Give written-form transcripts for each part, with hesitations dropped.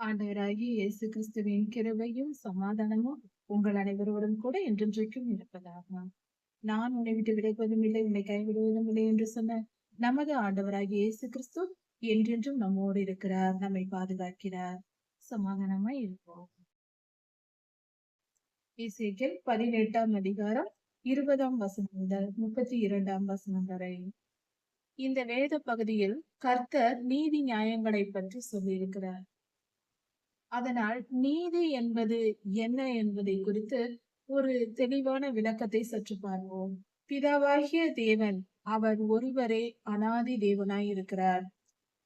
ஆண்டவராகிய இயேசு கிறிஸ்துவின் கிருபையும் சமாதானமும் உங்கள் அனைவரோடும் கூட என்றென்றைக்கும் இருப்பதாக. நான் உன்னை விட்டு விலகுவதும் இல்லை, உன்னை கைவிடுவதும் இல்லை என்று சொன்ன நமது ஆண்டவராகிய இயேசு கிறிஸ்து என்றென்றும் நம்மோடு இருக்கிறார், நம்மை பாதுகாக்கிறார். சமாதானமாய் இருப்போம். எசேக்கியேல் 18ஆம் அதிகாரம் 20ஆம் வசனம் முதல் 32ஆம் வசனம் வரை. இந்த வேத பகுதியில் கர்த்தர் நீதி நியாயங்களை பற்றி சொல்லியிருக்கிறார். அதனால் நீதி என்பது என்ன என்பதை குறித்து ஒரு தெளிவான விளக்கத்தை சற்று பார்ப்போம். பிதாவாகிய தேவன் அவர் ஒருவரே அனாதி தேவனாய் இருக்கிறார்.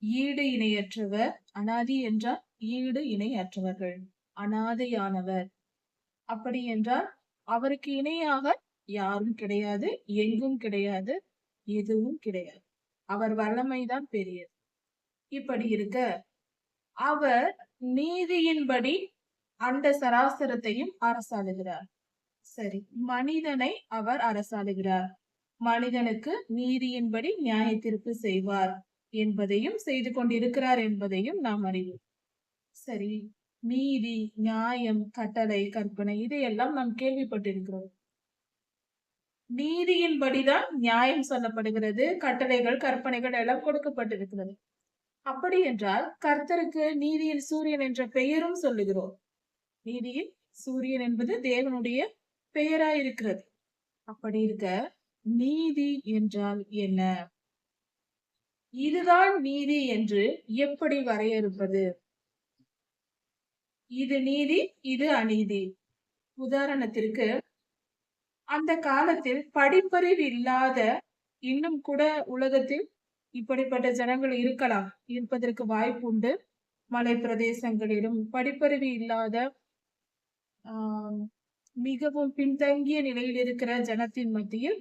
ஈடு இணையற்றவர். அனாதி என்றால் ஈடு இணையற்றவர்கள், அனாதையானவர். அப்படி என்றால் அவருக்கு இணையாக யாரும் கிடையாது, எங்கும் கிடையாது, எதுவும் கிடையாது. அவர் வல்லமைதான் பெரியது. இப்படி இருக்க அவர் நீதியின்படி அண்ட சராசரத்தையும் அரசாளுகிறார். சரி, மனிதனை அவர் அரசாளுகிறார். மனிதனுக்கு நீதியின்படி நியாய தீர்ப்பு செய்வார் என்பதையும் செய்து கொண்டிருக்கிறார் என்பதையும் நாம் அறிவோம். சரி, நீதி, நியாயம், கட்டளை, கற்பனை இதையெல்லாம் நாம் கேள்விப்பட்டிருக்கிறோம். நீதியின்படிதான் நியாயம் சொல்லப்படுகிறது, கட்டளைகள், கற்பனைகள் எல்லாம் கொடுக்கப்பட்டிருக்கிறது. அப்படி என்றால் கர்த்தருக்கு நீதியின் சூரியன் என்ற பெயரும் சொல்லுகிறோம். நீதியின் சூரியன் என்பது தேவனுடைய பெயராயிருக்கிறது. அப்படி இருக்க நீதி என்றால் என்ன? இதுதான் நீதி என்று எப்படி வரையறுப்பது? இது நீதி, இது அநீதி. உதாரணத்திற்கு, அந்த காலத்தில் படிப்பறிவு இல்லாத, இன்னும் கூட உலகத்தில் இப்படிப்பட்ட ஜனங்கள் இருப்பதற்கு வாய்ப்பு உண்டு. மலை பிரதேசங்களிலும் படிப்பறிவு இல்லாத மிகவும் பின்தங்கிய நிலையில் இருக்கிற ஜனத்தின் மத்தியில்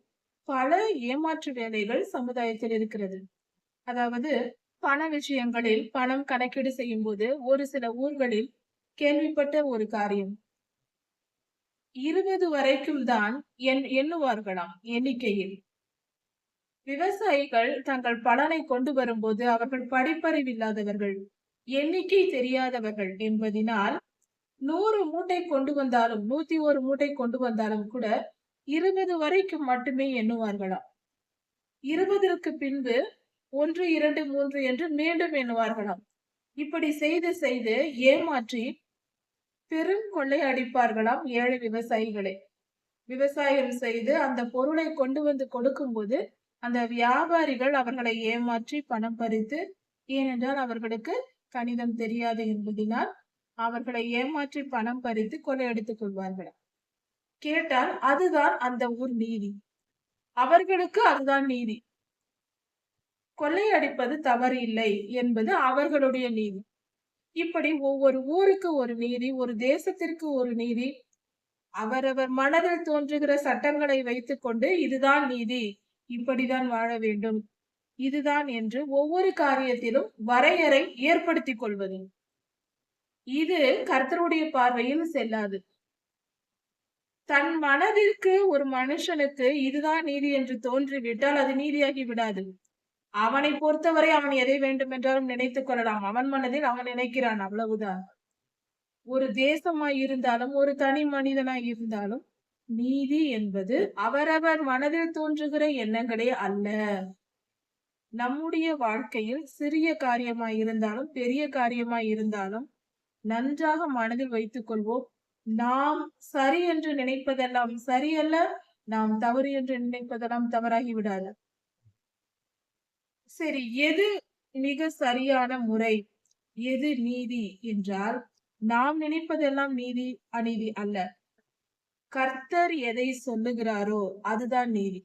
பல ஏமாற்று வேலைகள் சமுதாயத்தில் இருக்கிறது. அதாவது பண விஷயங்களில் பணம் கணக்கீடு செய்யும் போது ஒரு சில ஊர்களில் கேள்விப்பட்ட ஒரு காரியம், 20 வரைக்கும் தான் எண்ணுவார்களாம் எண்ணிக்கையில். விவசாயிகள் தங்கள் பலனை கொண்டு வரும்போது அவர்கள் படிப்பறிவில்லாதவர்கள், எண்ணிக்கை தெரியாதவர்கள் என்பதினால் 100 மூட்டை கொண்டு வந்தாலும், 101 மூட்டை கொண்டு வந்தாலும் கூட 20 வரைக்கும் மட்டுமே எண்ணுவார்களாம். 20ற்கு பின்பு 1, 2, 3 என்று மீண்டும் எண்ணுவார்களாம். இப்படி செய்து செய்து ஏமாற்றி பெரும் கொள்ளை அடிப்பார்களாம் ஏழை விவசாயிகளை. விவசாயம் செய்து அந்த பொருளை கொண்டு வந்து கொடுக்கும் போது அந்த வியாபாரிகள் அவர்களை ஏமாற்றி பணம் பறித்து, ஏனென்றால் அவர்களுக்கு கணிதம் தெரியாது என்பதினால் அவர்களை ஏமாற்றி பணம் பறித்து கொள்ளையடித்துக் கொள்வார்கள். கேட்டால் அதுதான் அந்த ஊர் நீதி. அவர்களுக்கு அதுதான் நீதி. கொள்ளையடிப்பது தவறு இல்லை என்பது அவர்களுடைய நீதி. இப்படி ஒவ்வொரு ஊருக்கு ஒரு நீதி, ஒரு தேசத்திற்கு ஒரு நீதி, அவரவர் மனதில் தோன்றுகிற சட்டங்களை வைத்துக் கொண்டு இதுதான் நீதி, இப்படிதான் வாழ வேண்டும், இதுதான் என்று ஒவ்வொரு காரியத்திலும் வரையறை ஏற்படுத்திக் கொள்வது. இது கர்த்தருடைய பார்வையில் செல்லாது. தன் மனதிற்கு ஒரு மனுஷனுக்கு இதுதான் நீதி என்று தோன்றிவிட்டால் அது நீதியாகி விடாது. அவனை பொறுத்தவரை அவன் எதை வேண்டும் என்றாலும் நினைத்துக் கொள்ளலாம். அவன் மனதில் அவன் நினைக்கிறான், அவ்வளவுதான். ஒரு தேசமாய் இருந்தாலும் ஒரு தனி மனிதனாய் இருந்தாலும் நீதி என்பது அவரவர் மனதில் தோன்றுகிற எண்ணங்களே அல்ல. நம்முடைய வாழ்க்கையில் சிறிய காரியமாய் இருந்தாலும் பெரிய காரியமாய் இருந்தாலும் நன்றாக மனதில் வைத்துக் கொள்வோம். நாம் சரி என்று நினைப்பதெல்லாம் சரியல்ல, நாம் தவறு என்று நினைப்பதெல்லாம் தவறாகி விடாது. சரி, எது மிக சரியான முறை, எது நீதி என்றால், நாம் நினைப்பதெல்லாம் நீதி அநீதி அல்ல. கர்த்தர் எதை சொல்லுகிறாரோ அதுதான் நீதி.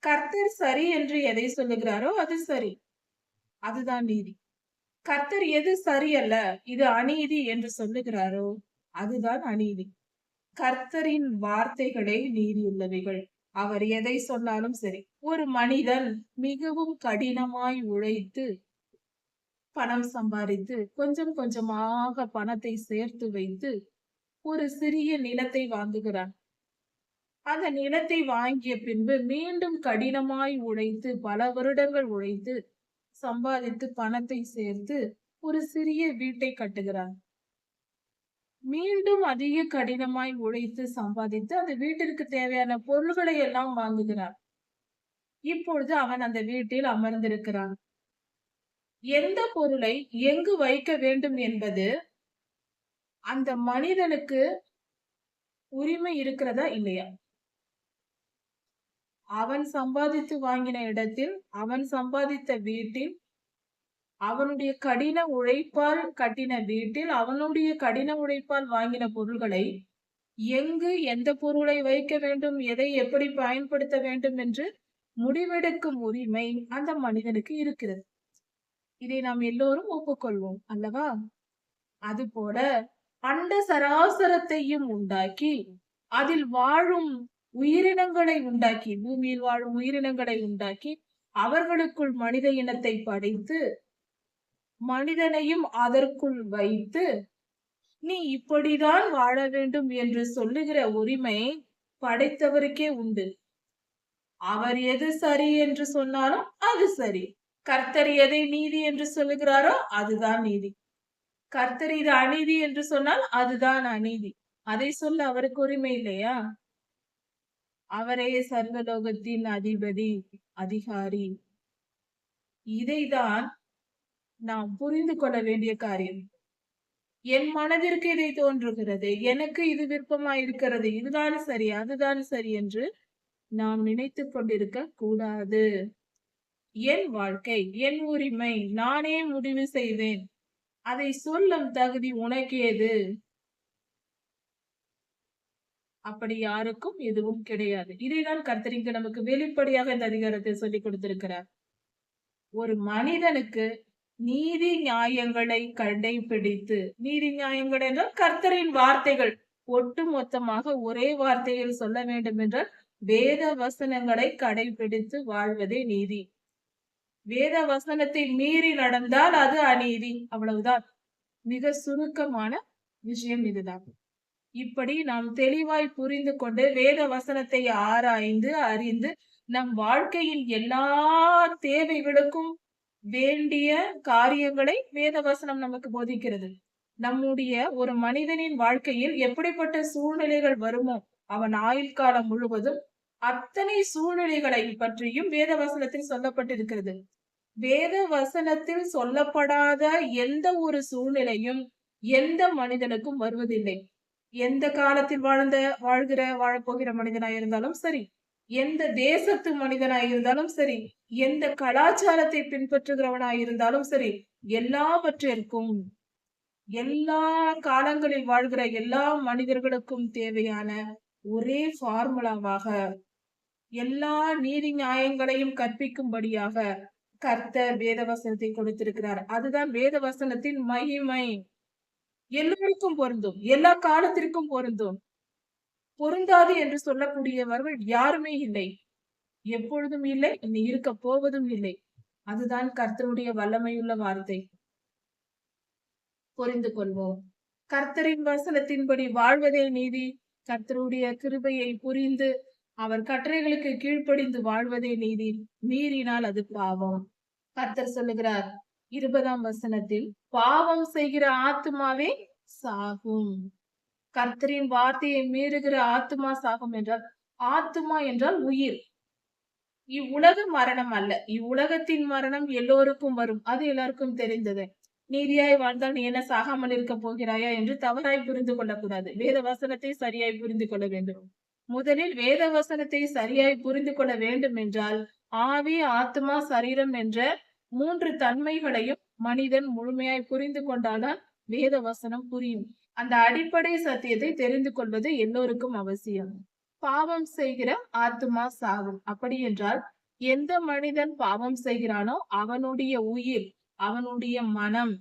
கர்த்தர் சரி என்று எதை சொல்லுகிறாரோ அது சரி, அதுதான் நீதி. கர்த்தர் எது சரியல்ல, இது அநீதி என்று சொல்லுகிறாரோ அதுதான் அநீதி. கர்த்தரின் வார்த்தைகளே நீதி உள்ளவைகள். அவர் எதை சொன்னாலும் சரி. ஒரு மனிதன் மிகவும் கடினமாய் உழைத்து பணம் சம்பாதித்து கொஞ்சம் கொஞ்சமாக பணத்தை சேர்த்து வைத்து ஒரு சிறிய நிலத்தை வாங்குகிறான். அந்த நிலத்தை வாங்கிய பின்பு மீண்டும் கடினமாய் உழைத்து பல வருடங்கள் உழைத்து சம்பாதித்து பணத்தை சேர்த்து ஒரு சிறிய வீட்டை கட்டுகிறான். மீண்டும் அதிக கடினமாய் உழைத்து சம்பாதித்து அந்த வீட்டிற்கு தேவையான பொருள்களை எல்லாம் வாங்குகிறான். இப்பொழுது அவன் அந்த வீட்டில் அமர்ந்திருக்கிறான். எந்த பொருளை எங்கு வைக்க வேண்டும் என்பது அந்த மனிதனுக்கு உரிமை இருக்கிறதா இல்லையா? அவன் சம்பாதித்து வாங்கின இடத்தில், அவன் சம்பாதித்த வீட்டில், அவனுடைய கடின உழைப்பால் கட்டின வீட்டில், அவனுடைய கடின உழைப்பால் வாங்கின பொருள்களை எங்கு எந்த பொருளை வைக்க வேண்டும், எதை எப்படி பயன்படுத்த வேண்டும் என்று முடிவெடுக்கும் உரிமை அந்த மனிதனுக்கு இருக்கிறது. இதை நாம் எல்லோரும் ஒப்புக்கொள்வோம் அல்லவா? அதுபோல அண்ட சராசரத்தையும் உண்டாக்கி அதில் வாழும் உயிரினங்களை உண்டாக்கி, பூமியில் வாழும் உயிரினங்களை உண்டாக்கி அவர்களுக்குள் மனித இனத்தை படைத்து மனிதனையும் அதற்குள் வைத்து நீ இப்படிதான் வாழ வேண்டும் என்று சொல்லுகிற உரிமை படைத்தவருக்கே உண்டு. அவர் எது சரி என்று சொன்னாலும் அது சரி. கர்த்தர் எதை நீதி என்று சொல்லுகிறாரோ அதுதான் நீதி. கர்த்தர் இது அநீதி என்று சொன்னால் அதுதான் அநீதி. அதை சொல்ல அவருக்கு உரிமை இல்லையா? அவரே சர்வலோகத்தின் அதிபதி, அதிகாரி. இதைதான் நாம் புரிந்து கொள்ள வேண்டிய காரியம். என் மனதிற்கு இதை தோன்றுகிறது, எனக்கு இது விருப்பமாயிருக்கிறது, இதுதான் சரி, அதுதான் சரி என்று நாம் நினைத்து கொண்டிருக்க கூடாது. என் வாழ்க்கை, என் உரிமை, நானே முடிவு செய்வேன். அதை சொல்லும் தகுதி உனக்கு ஏது? அப்படி யாருக்கும் எதுவும் கிடையாது. இதைதான் கர்த்தர் இங்கு நமக்கு வெளிப்படையாக இந்த அதிகாரத்தில் சொல்லிக் கொடுத்திருக்கிறார். ஒரு மனிதனுக்கு நீதி நியாயங்களை கடைபிடித்து, நீதி நியாயங்கள் என்றால் கர்த்தரின் வார்த்தைகள் ஒட்டு மொத்தமாக ஒரே வார்த்தையில் சொல்ல வேண்டும் என்றால் வேத வசனங்களை கடைபிடித்து வாழ்வதே நீதி. வேத வசனத்தை மீறி நடந்தால் அது அநீதி. அவ்வளவுதான். மிக சுருக்கமான விஷயம் இதுதான். இப்படி நாம் தெளிவாய் புரிந்து கொண்டு வேத வசனத்தை ஆராய்ந்து அறிந்து நம் வாழ்க்கையின் எல்லா தேவைகளுக்கும் வேண்டிய காரியங்களை வேத வசனம் நமக்கு போதிக்கிறது. நம்முடைய ஒரு மனிதனின் வாழ்க்கையில் எப்படிப்பட்ட சூழ்நிலைகள் வருமோ அவன் ஆயுள் காலம் முழுவதும் அத்தனை சூழ்நிலைகளை பற்றியும் வேத வசனத்தில் சொல்லப்பட்டிருக்கிறது. வேத வசனத்தில் சொல்லப்படாத எந்த ஒரு சூழ்நிலையும் எந்த மனிதனுக்கும் வருவதில்லை. எந்த காலத்தில் வாழப்போகிற மனிதனாய் இருந்தாலும் சரி, எந்த தேசத்து மனிதனாய் இருந்தாலும் சரி, எந்த கலாச்சாரத்தை பின்பற்றுகிறவனாய் இருந்தாலும் சரி, எல்லாவற்றிற்கும் எல்லா காலங்களில் வாழ்கிற எல்லா மனிதர்களுக்கும் தேவையான ஒரே ஃபார்முலாவாக எல்லா நீதி நியாயங்களையும் கற்பிக்கும்படியாக கர்த்தர் வேதவசனத்தை கொடுத்திருக்கிறார். அதுதான் வேதவசனத்தின் மகிமை. எல்லோருக்கும் பொருந்தும், எல்லா காலத்திற்கும் பொருந்தும். பொருந்தாது என்று சொல்லக்கூடியவர்கள் யாருமே இல்லை, எப்பொழுதும் இல்லை, இனி இருக்க போவதும் இல்லை. அதுதான் கர்த்தருடைய வல்லமையுள்ள வார்த்தை. புரிந்து கொள்வோம். கர்த்தரின் வசனத்தின்படி வாழ்வதே நீதி. கர்த்தருடைய கிருபையை புரிந்து அவர் கட்டளைகளுக்கு கீழ்ப்படிந்து வாழ்வதே நீதி. மீறினால் அது பாவம். கர்த்தர் சொல்லுகிறார் 20ஆம் வசனத்தில், பாவம் செய்கிற ஆத்துமாவே சாகும். கர்த்தரின் வார்த்தையை மீறுகிற ஆத்துமா சாகும் என்றால், ஆத்துமா என்றால் உயிர். இவ்வுலக மரணம் அல்ல. இவ்வுலகத்தின் மரணம் எல்லோருக்கும் வரும், அது எல்லாருக்கும் தெரிந்தது. நீதியாய் வாழ்ந்தால் நீ என்ன சாகாமல் இருக்க போகிறாயா என்று தவறாய் புரிந்து கொள்ளக்கூடாது. வேத வசனத்தை சரியாய் புரிந்து கொள்ள வேண்டும். முதலில் வேத வசனத்தை சரியாய் புரிந்து கொள்ள வேண்டும் என்றால் ஆவி, ஆத்மா, சரீரம் என்ற 3 தன்மைகளையும் மனிதன் முழுமையாய் புரிந்து கொண்டால்தான் வேத வசனம் புரியும். அந்த அடிப்படை சத்தியத்தை தெரிந்து கொள்வது எல்லோருக்கும் அவசியம். பாவம் செய்கிற ஆத்மா சாகும். அப்படி என்றால் எந்த மனிதன் பாவம் செய்கிறானோ அவனுடைய உயிர், அவனுடைய மனம்,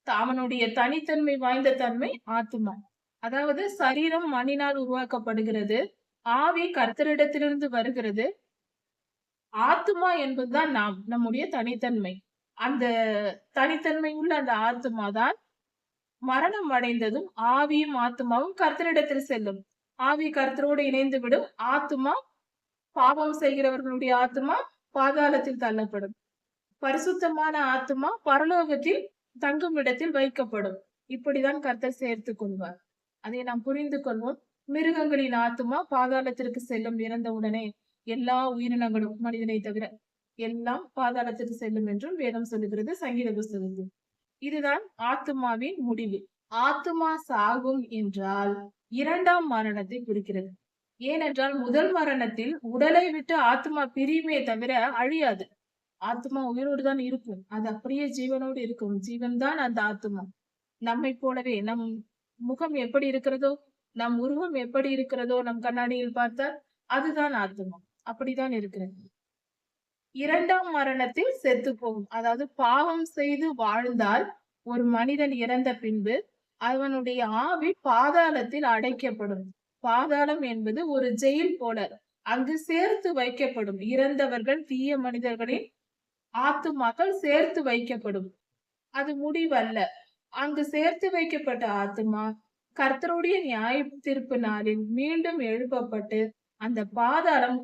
அவனுடைய தனித்தன்மை வாய்ந்த தன்மை ஆத்மா. அதாவது சரீரம் மண்ணினால் உருவாக்கப்படுகிறது, ஆவி கர்த்தரிடத்திலிருந்து வருகிறது, ஆத்மா என்பதுதான் நம்முடைய தனித்தன்மை. அந்த தனித்தன்மை உள்ள அந்த ஆத்மா தான் மரணம் அடைந்ததும் ஆவியும் ஆத்மாவும் கர்த்தரிடத்தில் செல்லும். ஆவி கர்த்தரோடு இணைந்து விடும். ஆத்மா, பாவம் செய்கிறவர்களுடைய ஆத்மா பாதாளத்தில் தள்ளப்படும். பரிசுத்தமான ஆத்மா பரலோகத்தில் தங்கும் இடத்தில் வைக்கப்படும். இப்படிதான் கர்த்தர் சேர்த்துக் கொள்வார். அதை நாம் புரிந்து கொள்வோம். மிருகங்களின் ஆத்துமா பாதாளத்திற்கு செல்லும் இறந்த உடனே. எல்லா உயிரினங்களும் மனிதனை தவிர எல்லாம் பாதாளத்திற்கு செல்லும் என்றும் வேதம் சொல்லுகிறது சங்கீத புஸ்தகத்தில். இதுதான் ஆத்துமாவின் முடிவு. ஆத்துமா சாகும் என்றால் இரண்டாம் மரணத்தை குறிக்கிறது. ஏனென்றால் முதல் மரணத்தில் உடலை விட்டு ஆத்மா பிரியுமே தவிர அழியாது. ஆத்மா உயிரோடு தான் இருக்கும். அது அப்படியே ஜீவனோடு இருக்கும். ஜீவன் தான் அந்த ஆத்மா. நம்மை போலவே நம் முகம் எப்படி இருக்கிறதோ, நம் உருவம் எப்படி இருக்கிறதோ, நம் கண்ணாடியில் பார்த்தால் அதுதான் ஆத்மா. அப்படிதான் இருக்கிறது. இரண்டாம் மரணத்தில் செத்து போகும். அதாவது பாவம் செய்து வாழ்ந்தால் ஒரு மனிதன் இறந்த பின்பு அவனுடைய ஆவி பாதாளத்தில் அடைக்கப்படும். பாதாளம் என்பது ஒரு ஜெயில் போல. அங்கு சேர்த்து வைக்கப்படும். இறந்தவர்கள் தீய மனிதர்களின் ஆத்துமாக்கள் சேர்த்து வைக்கப்படும். அது முடிவல்ல. அங்கு சேர்த்து வைக்கப்பட்ட ஆத்துமா கர்த்தருடைய நியாய தீர்ப்பு நாளில் மீண்டும் எழுப்பப்பட்டு அந்த பாதாளம்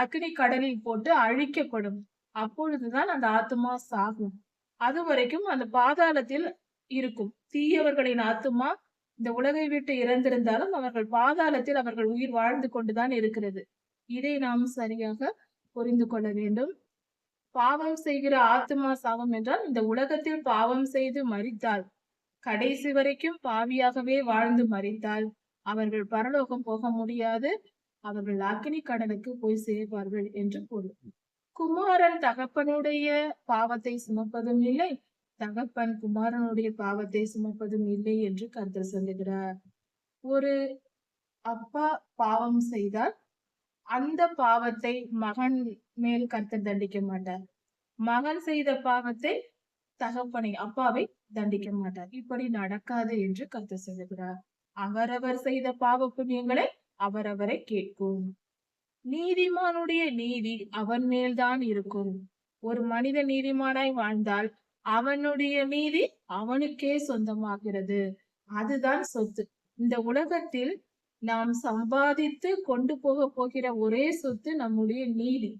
அக்னி கடலில் போட்டு அழிக்கப்படும். அப்பொழுதுதான் அந்த ஆத்துமா சாகும். அது வரைக்கும் அந்த பாதாளத்தில் இருக்கும். தீயவர்களின் ஆத்துமா இந்த உலகை விட்டு இறந்திருந்தாலும் அவர்கள் பாதாளத்தில் அவர்கள் உயிர் வாழ்ந்து கொண்டுதான் இருக்கிறது. இதை நாம் சரியாக புரிந்து கொள்ள வேண்டும். பாவம் செய்கிற ஆத்துமா சாகும் என்றால் இந்த உலகத்தில் பாவம் செய்து மரித்தால், கடைசி வரைக்கும் பாவியாகவே வாழ்ந்து மரித்தால் அவர்கள் பரலோகம் போக முடியாது. அவர்கள் அக்னி கடலுக்கு போய் சேர்வார்கள் என்று பொருள். குமாரன் தகப்பனுடைய பாவத்தை சுமப்பதும் இல்லை, தகப்பன் குமாரனுடைய பாவத்தை சுமப்பதும் இல்லை என்று கர்த்தர் சொல்லுகிறார். ஒரு அப்பா பாவம் செய்தால் அந்த பாவத்தை மகன் மேல் கர்த்தர் தண்டிக்க மாட்டார். மகன் செய்த பாவத்தை தகப்பனை அப்பாவை தண்டிக்க மாட்டார். இப்படி நடக்காது என்று கர்த்தர் சொல்லுகிறார். அவரவர் செய்த பாவ புண்ணியங்களை அவரவரை கேட்கும். நீதிமானுடைய நீதி அவன் மேல்தான் இருக்கும். ஒரு மனித நீதிமானாய் வாழ்ந்தால் அவனுடைய நீதி அவனுக்கே சொந்தமாகிறது. அதுதான் சொத்து. இந்த உலகத்தில் நாம் சம்பாதித்து கொண்டு போகிற ஒரே சொத்து நம்முடைய நீதி.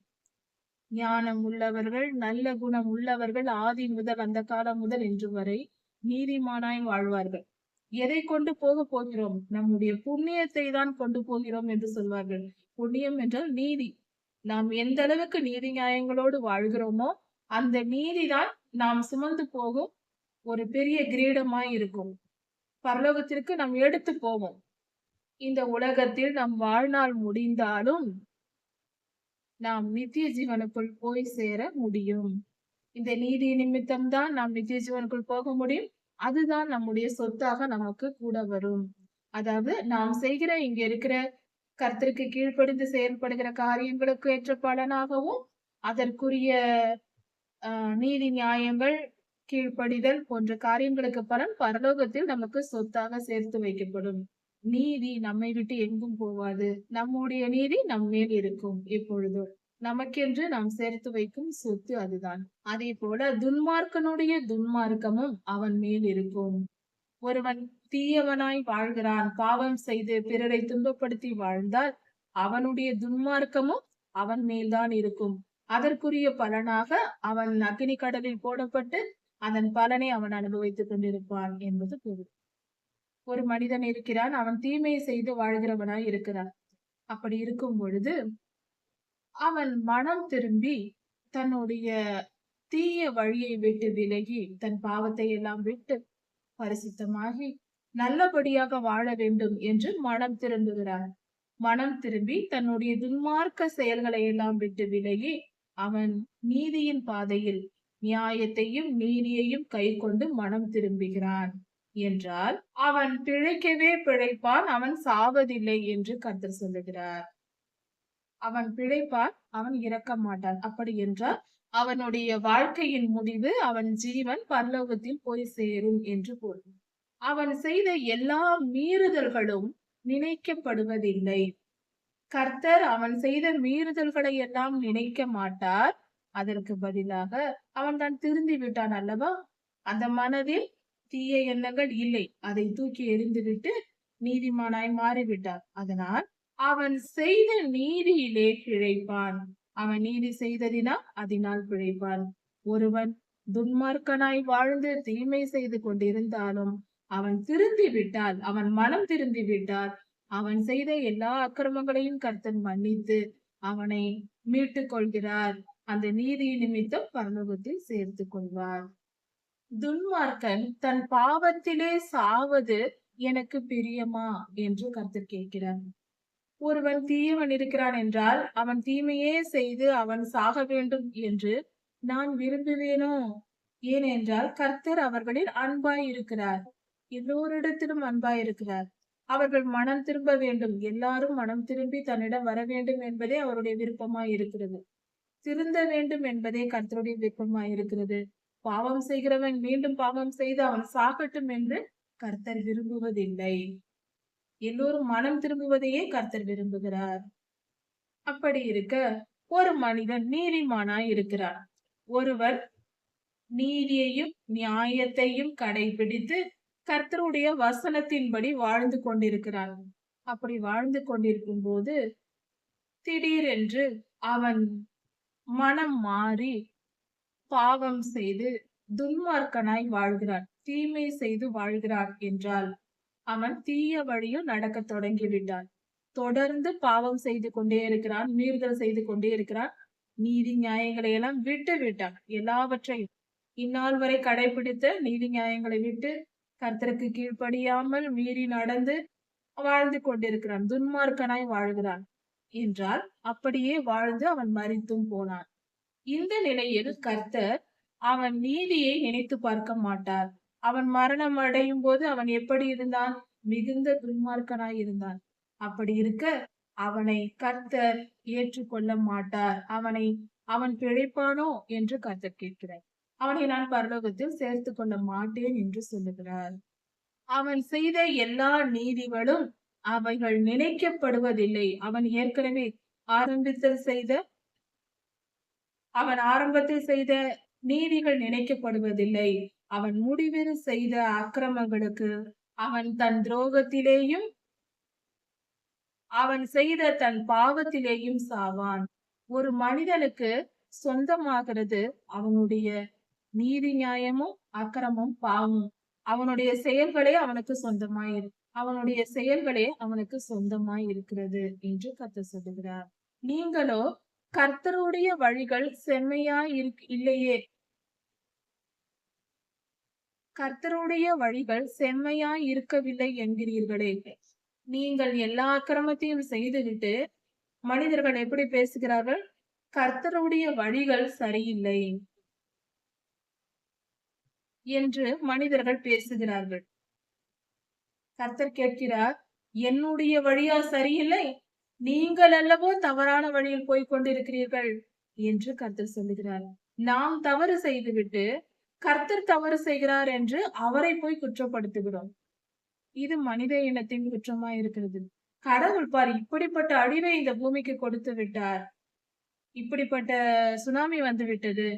ஞானம் உள்ளவர்கள், நல்ல குணம் உள்ளவர்கள் ஆதி முதல் அந்த காலம் முதல் இன்று வரை நீதிமானாய் வாழ்வார்கள். எதை கொண்டு போகிறோம்? நம்முடைய புண்ணியத்தை தான் கொண்டு போகிறோம் என்று சொல்வார்கள். புண்ணியம் என்றால் நீதி. நாம் எந்த அளவுக்கு நீதி நியாயங்களோடு வாழ்கிறோமோ அந்த நீதிதான் நாம் சுமந்து போகும் ஒரு பெரிய கிரீடமாய் இருக்கும். பரலோகத்திற்கு நாம் எடுத்து போவோம். இந்த உலகத்தில் நம் வாழ்நாள் முடிந்தாலும் நாம் நித்திய ஜீவனுக்குள் போய் சேர முடியும். இந்த நீதி நிமித்தம் தான் நாம் நித்திய ஜீவனுக்குள் போக முடியும். அதுதான் நம்முடைய சொத்தாக நமக்கு கூட வரும். அதாவது நாம் செய்கிற இங்க இருக்கிற கர்த்தருக்கு கீழ்ப்படிந்து செயல்படுகிற காரியங்களுக்கு ஏற்ற பலனாகவும் அதற்குரிய நீதி நியாயங்கள் கீழ்ப்படிதல் போன்ற காரியங்களுக்கு பலன் பரலோகத்தில் நமக்கு சொத்தாக சேர்த்து வைக்கப்படும். நீதி நம்மை விட்டு எங்கும் போவாது. நம்முடைய நீதி நம் மேல் இருக்கும் எப்பொழுதும். நமக்கென்று நாம் சேர்த்து வைக்கும் சொத்து அதுதான். அதே போல துன்மார்க்கனுடைய துன்மார்க்கமும் அவன் மேல் இருக்கும். ஒருவன் தீயவனாய் வாழ்கிறான், பாவம் செய்து பிறரை துன்பப்படுத்தி வாழ்ந்தால் அவனுடைய துன்மார்க்கமும் அவன் மேல்தான் இருக்கும். அதற்குரிய பலனாக அவன் அக்னி கடலில் போடப்பட்டு அதன் பலனை அவன் அனுபவித்துக் கொண்டிருப்பான் என்பது பொருள். ஒரு மனிதன் இருக்கிறான், அவன் தீமை செய்து வாழ்கிறவனாய் இருக்கிறான். அப்படி இருக்கும் பொழுது அவன் மனம் திரும்பி தன்னுடைய தீய வழியை விட்டு விலகி தன் பாவத்தை எல்லாம் விட்டு பரிசுத்தமாகி நல்லபடியாக வாழ வேண்டும் என்று மனம் திரும்புகிறான். மனம் திரும்பி தன்னுடைய துன்மார்க்க செயல்களை எல்லாம் விட்டு விலகி அவன் நீதியின் பாதையில் நியாயத்தையும் நீதியையும் கை கொண்டு மனம் திரும்புகிறான் என்றால் அவன் பிழைக்கவே பிழைப்பான், அவன் சாவதில்லை என்று கர்த்தர் சொல்லுகிறார். அவன் பிழைப்பான், அவன் இறக்க மாட்டான். அப்படி என்றால் அவனுடைய வாழ்க்கையின் முடிவு அவன் ஜீவன் பரலோகத்தில் போய் சேரும் என்று பொருள். அவன் செய்த எல்லா மீறுதல்களும் நினைக்கப்படுவதில்லை. கர்த்தர் அவன் செய்த மீறுதல்களை எல்லாம் நினைக்க மாட்டார். அதற்கு பதிலாக அவன் தான் திருந்தி விட்டான் அல்லவா? அந்த மனதில் தீய எண்ணங்கள் இல்லை. அதை தூக்கி எறிந்துவிட்டு நீதிமானாய் மாறிவிட்டார். அதனால் அவன் செய்த நீதியிலே பிழைப்பான். அவன் நீதி செய்ததினால் அதனால் பிழைப்பான். ஒருவன் துன்மார்க்கனாய் வாழ்ந்து தீமை செய்து கொண்டிருந்தாலும் அவன் திருந்தி விட்டால், அவன் மனம் திருந்தி விட்டால், அவன் செய்த எல்லா அக்கிரமங்களையும் கர்த்தர் மன்னித்து அவனை மீட்டுக் கொள்கிறார். அந்த நீதி நிமித்தம் பரலோகத்தில் சேர்த்துக் கொள்வார். துன்மார்க்கன் தன் பாவத்திலே சாவது எனக்கு பிரியமா என்று கர்த்தர் கேட்கிறார். ஒருவன் தீயவன் இருக்கிறான் என்றால் அவன் தீமையே செய்து அவன் சாக வேண்டும் என்று நான் விரும்புவேனோ? ஏனென்றால் கர்த்தர் அவர்களில் அன்பாய் இருக்கிறார். எல்லோரிடத்திலும் அன்பாய் இருக்கிறார். அவர்கள் மனம் திரும்ப வேண்டும். எல்லாரும் மனம் திரும்பி தன்னிடம் வர வேண்டும் என்பதே அவருடைய விருப்பமாய் இருக்கிறது. திருந்த வேண்டும் என்பதே கர்த்தருடைய விருப்பமாய் இருக்கிறது. பாவம் செய்கிறவன் மீண்டும் பாவம் செய்து அவன் சாகட்டும் என்று கர்த்தர் விரும்புவதில்லை. எல்லோரும் மனம் திரும்புவதையே கர்த்தர் விரும்புகிறார். அப்படி இருக்க ஒரு மனிதன் நீதிமானாய் இருக்கிறார். ஒருவர் நீதியையும் நியாயத்தையும் கடைபிடித்து கர்த்தருடைய வசனத்தின்படி வாழ்ந்து கொண்டிருக்கிறார். அப்படி வாழ்ந்து கொண்டிருக்கும் போது திடீரென்று அவன் மனம் மாறி பாவம் செய்து துன்மார்க்கனாய் வாழ்கிறான், தீமை செய்து வாழ்கிறான் என்றால் அவன் தீய வழியும் நடக்க தொடங்கிவிட்டான். தொடர்ந்து பாவம் செய்து கொண்டே இருக்கிறான், மீறுதல் செய்து கொண்டே இருக்கிறான். நீதி நியாயங்களை எல்லாம் விட்டு விட்டான். எல்லாவற்றையும் இந்நாள் வரை கடைபிடித்த நீதி நியாயங்களை விட்டு கர்த்தருக்கு கீழ்ப்படியாமல் மீறி நடந்து வாழ்ந்து கொண்டிருக்கிறான். துன்மார்க்கனாய் வாழ்கிறான் என்றால் அப்படியே வாழ்ந்து அவன் மரித்தும் போனான். இந்த நிலையில் கர்த்தர் அவன் நீதியை நினைத்து பார்க்க மாட்டார். அவன் மரணம் அடையும் போது அவன் எப்படி இருந்தான்? மிகுந்த துன்மார்க்கனாய் இருந்தான். அப்படி இருக்க அவனை கர்த்தர் ஏற்றுக்கொள்ள மாட்டார். அவன் பிழைப்பானோ என்று கர்த்தர் கேட்கிறார். அவனை நான் பரலோகத்தில் சேர்த்து கொள்ள மாட்டேன் என்று சொல்லுகிறார். அவன் செய்த எல்லா நீதிகளும் அவைகள் நினைக்கப்படுவதில்லை. அவன் ஏற்கனவே ஆரம்பத்தில் செய்த நீதிகள் நினைக்கப்படுவதில்லை. அவன் முடிவில் செய்த அக்கிரமங்களுக்கு அவன் தன் துரோகத்திலேயும் அவன் செய்த தன் பாவத்திலேயும் சாவான். ஒரு மனிதனுக்கு சொந்தமாகிறது அவனுடைய நீதி நியாயமும் அக்கிரமும் பாவமும். அவனுடைய செயல்களே அவனுக்கு சொந்தமாய் இருக்கிறது என்று கர்த்தர் சொல்லுகிறார். நீங்களோ கர்த்தருடைய வழிகள் செம்மையாய் இல்லையே, கர்த்தருடைய வழிகள் செம்மையாய் இருக்கவில்லை என்கிறீர்களே. நீங்கள் எல்லா அக்கிரமத்தையும் செய்துவிட்டு மனிதர்கள் எப்படி பேசுகிறார்கள்? கர்த்தருடைய வழிகள் சரியில்லை என்று மனிதர்கள் பேசுகிறார்கள். கர்த்தர் கேட்கிறார், என்னுடைய வழியா சரியில்லை? நீங்கள் அல்லவோ தவறான வழியில் போய்க் கொண்டிருக்கிறீர்கள் என்று கர்த்தர் சொல்லுகிறார். நாம் தவறு செய்துவிட்டு கர்த்தர் தவறு செய்கிறார் என்று அவரை போய் குற்றப்படுத்துகிறோம். இது மனித இனத்தின் குற்றமா இருக்கிறது. கடவுள் பார், இப்படிப்பட்ட அழிவை இந்த பூமிக்கு கொடுத்து விட்டார், இப்படிப்பட்ட சுனாமி வந்து விட்டது,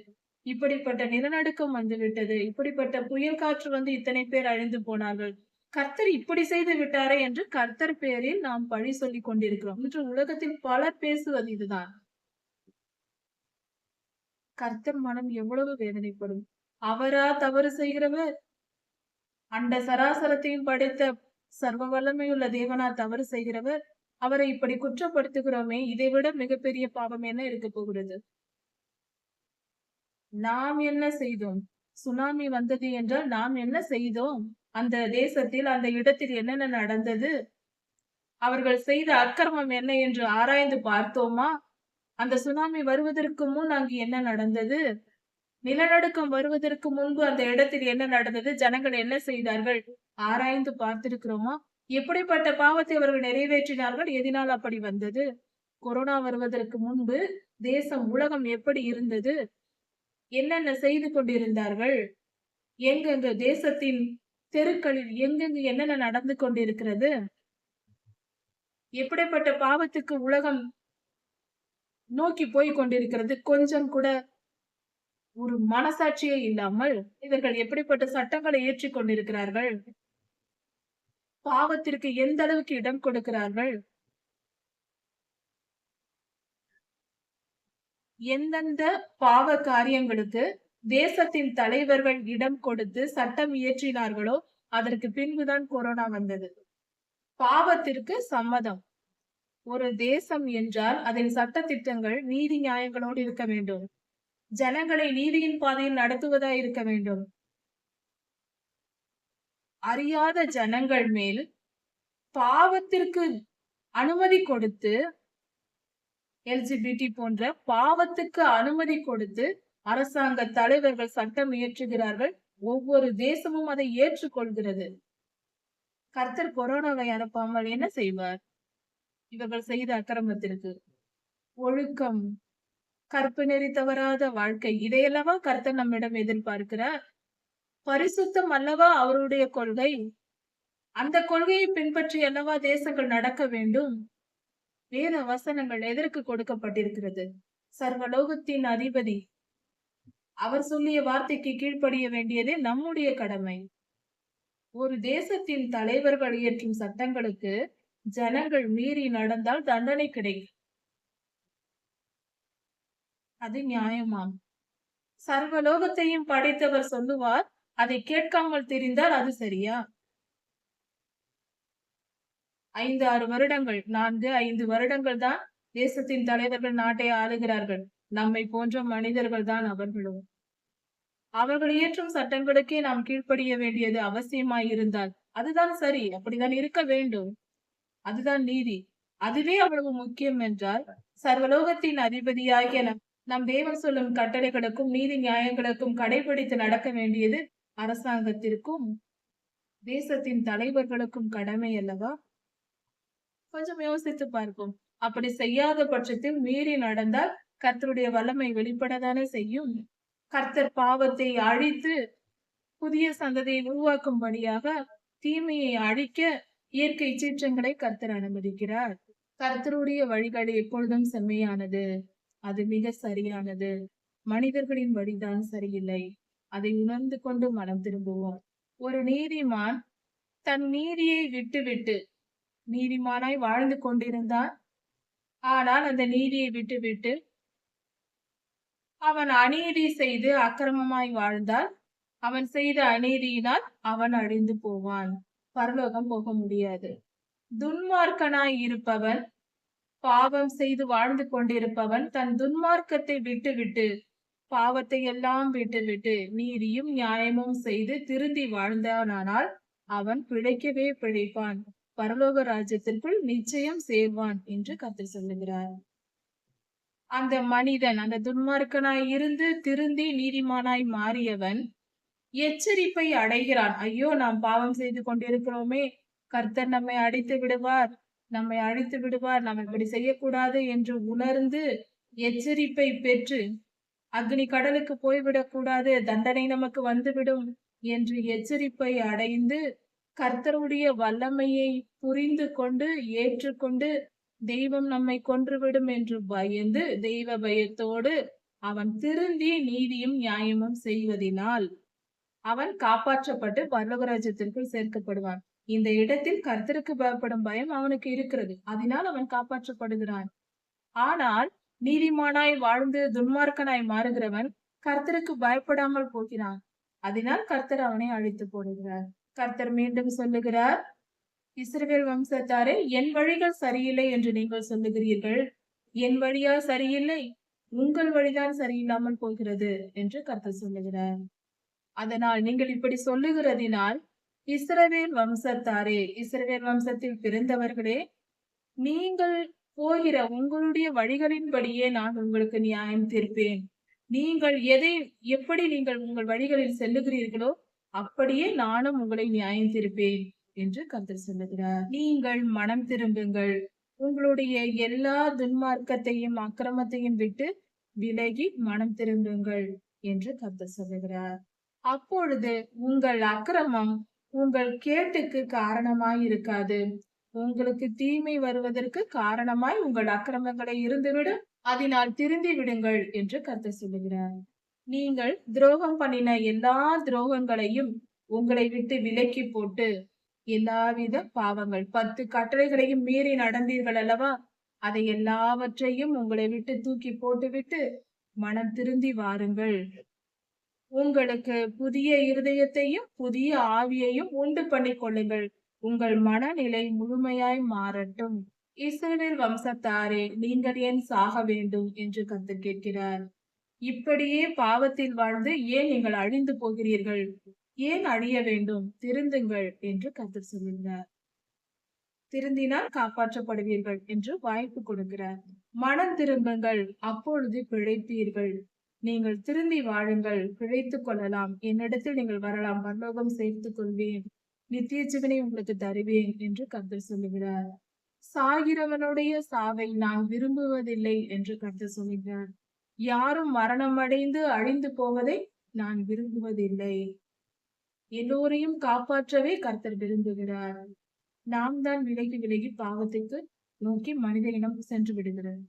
இப்படிப்பட்ட நிலநடுக்கம் வந்து விட்டது, இப்படிப்பட்ட புயல் காற்று வந்து இத்தனை பேர் அழிந்து போனார்கள், கர்த்தர் இப்படி செய்து விட்டாரே என்று கர்த்தர் பேரில் நாம் பழி சொல்லிக் கொண்டிருக்கிறோம். இன்று உலகத்தில் பலர் பேசுவது இதுதான். கர்த்தர் மனம் எவ்வளவு வேதனைப்படும். அவரா தவறு செய்கிறவர்? அண்ட சராசரத்தையும் படைத்த சர்வ வல்லமையுள்ள தேவனா தவறு செய்கிறவர்? அவரை இப்படி குற்றப்படுத்துகிறோமே, இதை விட மிகப்பெரிய பாவம் என்ன இருக்க போகிறது? நாம் என்ன செய்தோம்? சுனாமி வந்தது என்றால் நாம் என்ன செய்தோம்? அந்த தேசத்தில் அந்த இடத்தில் என்னென்ன நடந்தது? அவர்கள் செய்த அக்கிரமம் என்ன என்று ஆராய்ந்து பார்த்தோமா? அந்த சுனாமி வருவதற்கு முன் அங்கு என்ன நடந்தது? நிலநடுக்கம் வருவதற்கு முன்பு அந்த இடத்தில் என்ன நடந்தது? ஜனங்கள் என்ன செய்தார்கள்? ஆராய்ந்து பார்த்திருக்கிறோமா? எப்படிப்பட்ட பாவத்தை அவர்கள் நிறைவேற்றினார்கள்? எதனால் அப்படி வந்தது? கொரோனா வருவதற்கு முன்பு தேசம், உலகம் எப்படி இருந்தது? என்னென்ன செய்து கொண்டிருந்தார்கள்? எங்கெங்கு தேசத்தின் தெருக்களில் எங்கெங்கு என்னென்ன நடந்து கொண்டிருக்கிறது? எப்படிப்பட்ட பாவத்துக்கு உலகம் நோக்கி போய் கொண்டிருக்கிறது? கொஞ்சம் கூட ஒரு மனசாட்சியே இல்லாமல் இவர்கள் எப்படிப்பட்ட சட்டங்களை ஏற்றிக் கொண்டிருக்கிறார்கள்? பாவத்திற்கு எந்த அளவுக்கு இடம் கொடுக்கிறார்கள்? எந்தெந்த பாவ காரியங்களுக்கு தேசத்தின் தலைவர்கள் இடம் கொடுத்து சட்டம் இயற்றினார்களோ அதற்கு பின்புதான் கொரோனா வந்தது. பாவத்திற்கு சம்மதம். ஒரு தேசம் என்றால் அதில் சட்ட திட்டங்கள் நீதி நியாயங்களோடு இருக்க வேண்டும். ஜனங்களை நீதியின் பாதையில் நடத்துவதாய் இருக்க வேண்டும். அறியாத ஜனங்கள் மேல் பாவத்திற்கு அனுமதி கொடுத்து, எல்ஜிபிடி போன்ற பாவத்துக்கு அனுமதி கொடுத்து அரசாங்க தலைவர்கள் சட்டம் இயற்றுகிறார்கள். ஒவ்வொரு தேசமும் அதை ஏற்றுக்கொள்கிறது. கர்த்தர் கொரோனாவை அனுப்பாமல் என்ன செய்வார்? இவர்கள் செய்த அக்கிரமத்திற்கு ஒழுக்கம், கற்பு நெறி தவறாத வாழ்க்கை, இதையல்லவா கர்த்தர் நம்மிடம் எதிர்பார்க்கிறார். பரிசுத்தம் அல்லவா அவருடைய கொள்கை. அந்த கொள்கையை பின்பற்றி அல்லவா தேசங்கள் நடக்க வேண்டும். வேத வசனங்கள் எதற்கு கொடுக்கப்பட்டிருக்கிறது? சர்வலோகத்தின் அதிபதி அவர் சொல்லிய வார்த்தைக்கு கீழ்ப்படிய வேண்டியதே நம்முடைய கடமை. ஒரு தேசத்தின் தலைவர்கள் இயற்றும் சட்டங்களுக்கு ஜனங்கள் மீறி நடந்தால் தண்டனை கிடைக்கும். அது நியாயமாம். சர்வலோகத்தையும் படைத்தவர் சொல்லுவார், அதை கேட்காமல் தெரிந்தால் அது சரியா? 5-6 வருடங்கள், 4-5 வருடங்கள் தான் தேசத்தின் தலைவர்கள் நாட்டை ஆளுகிறார்கள். நம்மை போன்ற மனிதர்கள் தான் அவர்களும். அவர்கள் இயற்றும் சட்டங்களுக்கே நாம் கீழ்ப்படிய வேண்டியது அவசியமாய் இருந்தால் அதுதான் சரி. அப்படிதான் இருக்க வேண்டும். அதுதான் நீதி. அதுவே அவ்வளவு முக்கியம் என்றால் சர்வலோகத்தின் அதிபதியாகிய நம் தேவன் சொல்லும் கட்டளைகளுக்கும் நீதி நியாயங்களுக்கும் கடைபிடித்து நடக்க வேண்டியது அரசாங்கத்திற்கும் தேசத்தின் தலைவர்களுக்கும் கடமை அல்லவா? கொஞ்சம் யோசித்து பார்ப்போம். அப்படி செய்யாத பட்சத்தில் மீறி நடந்தால் கர்த்தருடைய வல்லமை வெளிப்படத்தானே செய்யும். கர்த்தர் பாவத்தை அழித்து புதிய சந்ததியை உருவாக்கும்படியாக தீமையை அழிக்க இயற்கை சீற்றங்களை கர்த்தர் அனுமதிக்கிறார். கர்த்தருடைய வழிகள் எப்பொழுதும் செம்மையானது. அது மிக சரியானது. மனிதர்களின் வழிதான் சரியில்லை. அதை உணர்ந்து கொண்டு மனம் திரும்புவோம். ஒரு நீதிமான் தன் நீதியை விட்டுவிட்டு நீதிமானாய் வாழ்ந்து கொண்டிருந்தான். ஆனால் அந்த நீதியை விட்டுவிட்டு அவன் அநீதி செய்து அக்கிரமமாய் வாழ்ந்தால் அவன் செய்த அநீதியினால் அவன் அழிந்து போவான். பரலோகம் போக முடியாது. துன்மார்க்கனாய் இருப்பவன், பாவம் செய்து வாழ்ந்து கொண்டிருப்பவன் தன் துன்மார்க்கத்தை விட்டுவிட்டு பாவத்தை எல்லாம் விட்டுவிட்டு நீதியும் நியாயமும் செய்து திருந்தி வாழ்ந்தானால் அவன் பிழைக்கவே பிழைப்பான். பரலோக ராஜ்யத்திற்குள் நிச்சயம் சேர்வான் என்று கர்த்தர் சொல்லுகிறார். அந்த மனிதன், அந்த துன்மார்க்கனாய் இருந்து திருந்தி நீதிமானாய் மாறியவன் எச்சரிப்பை அடைகிறான். ஐயோ, நாம் பாவம் செய்து கொண்டிருக்கிறோமே, கர்த்தர் நம்மை அழித்து விடுவார், நம்மை அழித்து விடுவார், நாம் இப்படி செய்யக்கூடாது என்று உணர்ந்து எச்சரிப்பை பெற்று அக்னி கடலுக்கு போய்விடக் கூடாது, தண்டனை நமக்கு வந்துவிடும் என்று எச்சரிப்பை அடைந்து கர்த்தருடைய வல்லமையை புரிந்து கொண்டு ஏற்றுக்கொண்டு தெய்வம் நம்மை கொன்றுவிடும் என்று பயந்து தெய்வ பயத்தோடு அவன் திருந்தி நீதியும் நியாயமும் செய்வதினால் அவன் காப்பாற்றப்பட்டு பரலோக ராஜ்யத்திற்குள் சேர்க்கப்படுவான். இந்த இடத்தில் கர்த்தருக்கு பயப்படும் பயம் அவனுக்கு இருக்கிறது. அதனால் அவன் காப்பாற்றப்படுகிறான். ஆனால் நீதிமானாய் வாழ்ந்து துன்மார்க்கனாய் மாறுகிறவன் கர்த்தருக்கு பயப்படாமல் போகிறான். அதனால் கர்த்தர் அவனை அழித்து போடுகிறார். கர்த்தர் மீண்டும் சொல்லுகிறார், இஸ்ரவேல் வம்சத்தாரே, என் வழிகள் சரியில்லை என்று நீங்கள் சொல்லுகிறீர்கள். என் வழியா சரியில்லை, உங்கள் வழிதான் சரியில்லாமல் போகிறது என்று கர்த்தர் சொல்லுகிறார். அதனால் நீங்கள் இப்படி சொல்லுகிறதினால் இஸ்ரவேல் வம்சத்தாரே, இஸ்ரவேல் வம்சத்தில் பிறந்தவர்களே, நீங்கள் போகிற உங்களுடைய வழிகளின்படியே நான் உங்களுக்கு நியாயம் தீர்ப்பேன். நீங்கள் எப்படி நீங்கள் உங்கள் வழிகளில் செல்லுகிறீர்களோ அப்படியே நானும் உங்களை நியாயம் தீர்ப்பேன் என்று கர்த்தர் சொல்லுகிறார். நீங்கள் மனம் திரும்புங்கள், உங்களுடைய எல்லா துன்மார்க்கத்தையும் அக்கிரமத்தையும் விட்டு விலகி மனம் திரும்புங்கள் என்று கர்த்தர் சொல்லுகிறார். அப்பொழுது உங்கள் அக்கிரமம் உங்கள் கேட்டுக்கு காரணமாய் இருக்காது. உங்களுக்கு தீமை வருவதற்கு காரணமாய் உங்கள் அக்கிரமங்களை இருந்துவிடும். அதனால் திருந்தி விடுங்கள் என்று கர்த்தர் சொல்லுகிறார். நீங்கள் துரோகம் பண்ணின எல்லா துரோகங்களையும் உங்களை விட்டு விலக்கி போட்டு எல்லாவித பாவங்கள் 10 கட்டளைகளையும் மீறி நடந்தீர்கள் அல்லவா, அதை எல்லாவற்றையும் உங்களை விட்டு தூக்கி போட்டுவிட்டு மனம் திருந்தி வாருங்கள். உங்களுக்கு புதிய இருதயத்தையும் புதிய ஆவியையும் உண்டு பண்ணிக் கொள்ளுங்கள். உங்கள் மனநிலை முழுமையாய் மாறட்டும். இஸ்ரவேல் வம்சத்தாரே, நீங்கள் ஏன் சாக வேண்டும் என்று கர்த்தர் கேட்கிறார். இப்படியே பாவத்தில் வாழ்ந்து ஏன் நீங்கள் அழிந்து போகிறீர்கள்? ஏன் அழிய வேண்டும்? திருந்துங்கள் என்று கர்த்தர் சொல்லுகிறார். திருந்தினால் காப்பாற்றப்படுவீர்கள் என்று வாய்ப்பு கொடுக்கிறார். மனம் திரும்புங்கள், அப்பொழுது பிழைப்பீர்கள். நீங்கள் திரும்பி வாழுங்கள், பிழைத்துக் கொள்ளலாம். என்னிடத்தில் நீங்கள் வரலாம், பரலோகம் சேர்த்துக் கொள்வேன், நித்திய ஜீவனை உங்களுக்கு தருவேன் என்று கர்த்தர் சொல்லுகிறார். சாகிறவனுடைய சாவை நான் விரும்புவதில்லை என்று கர்த்தர் சொல்லுகிறார். யாரும் மரணம் அடைந்து அழிந்து போவதை நான் விரும்புவதில்லை. எல்லோரையும் காப்பாற்றவே கர்த்தர் விரும்புகிறார். நாம் தான் விலகி விலகி பாவத்துக்கு நோக்கி மனித இனம் சென்று விடுகிறது.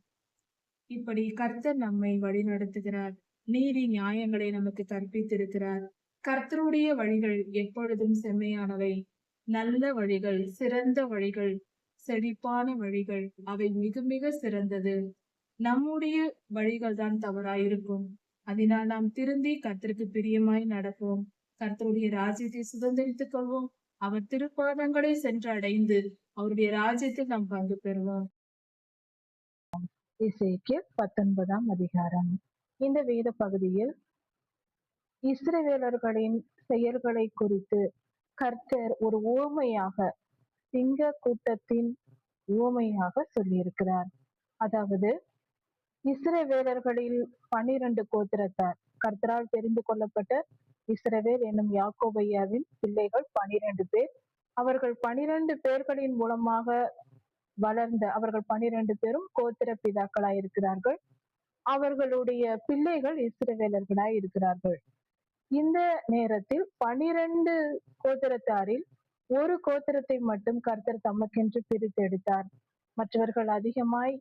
இப்படி கர்த்தர் நம்மை வழிநடத்துகிறார். நீதி நியாயங்களை நமக்கு கற்பித்திருக்கிறார். கர்த்தருடைய வழிகள் எப்பொழுதும் செம்மையானவை, நல்ல வழிகள், சிறந்த வழிகள், செழிப்பான வழிகள், அவை மிக மிக சிறந்தது. நம்முடைய வழிகள் தான் தவறாயிருக்கும். அதனால் நாம் திருந்தி கர்த்தருக்கு பிரியமாய் நடப்போம். கர்த்தருடைய ராஜ்யத்தை சுதந்திரித்துக் கொள்வோம். அவர் திருப்பாதங்களை சென்று அடைந்து அவருடைய ராஜ்யத்தில் நாம் பங்கு பெறுவோம். எசேக்கியேல் 19ஆம் அதிகாரம். இந்த வேத பகுதியில் இஸ்ரவேலர்களின் செயல்களை குறித்து கர்த்தர் ஒரு உவமையாக, சிங்க கூட்டத்தின் உவமையாக சொல்லியிருக்கிறார். அதாவது இஸ்ரவேலர்களில் 12 கோத்திரத்தார், கர்த்தரால் தெரிந்து கொள்ளப்பட்ட இஸ்ரவேல் என்னும் யாக்கோபையாவின் பிள்ளைகள் 12 பேர். அவர்கள் 12 பேர்களின் மூலமாக வளர்ந்த அவர்கள் 12 பேரும் கோத்திர பிதாக்களாய் இருக்கிறார்கள். அவர்களுடைய பிள்ளைகள் இஸ்ரவேலர்களாய் இருக்கிறார்கள். இந்த நேரத்தில் 12 கோத்திரத்தாரில் ஒரு கோத்திரத்தை மட்டும் கர்த்தர் தமக்கென்று பிரித்தெடுத்தார். மற்றவர்கள் அதிகமாய்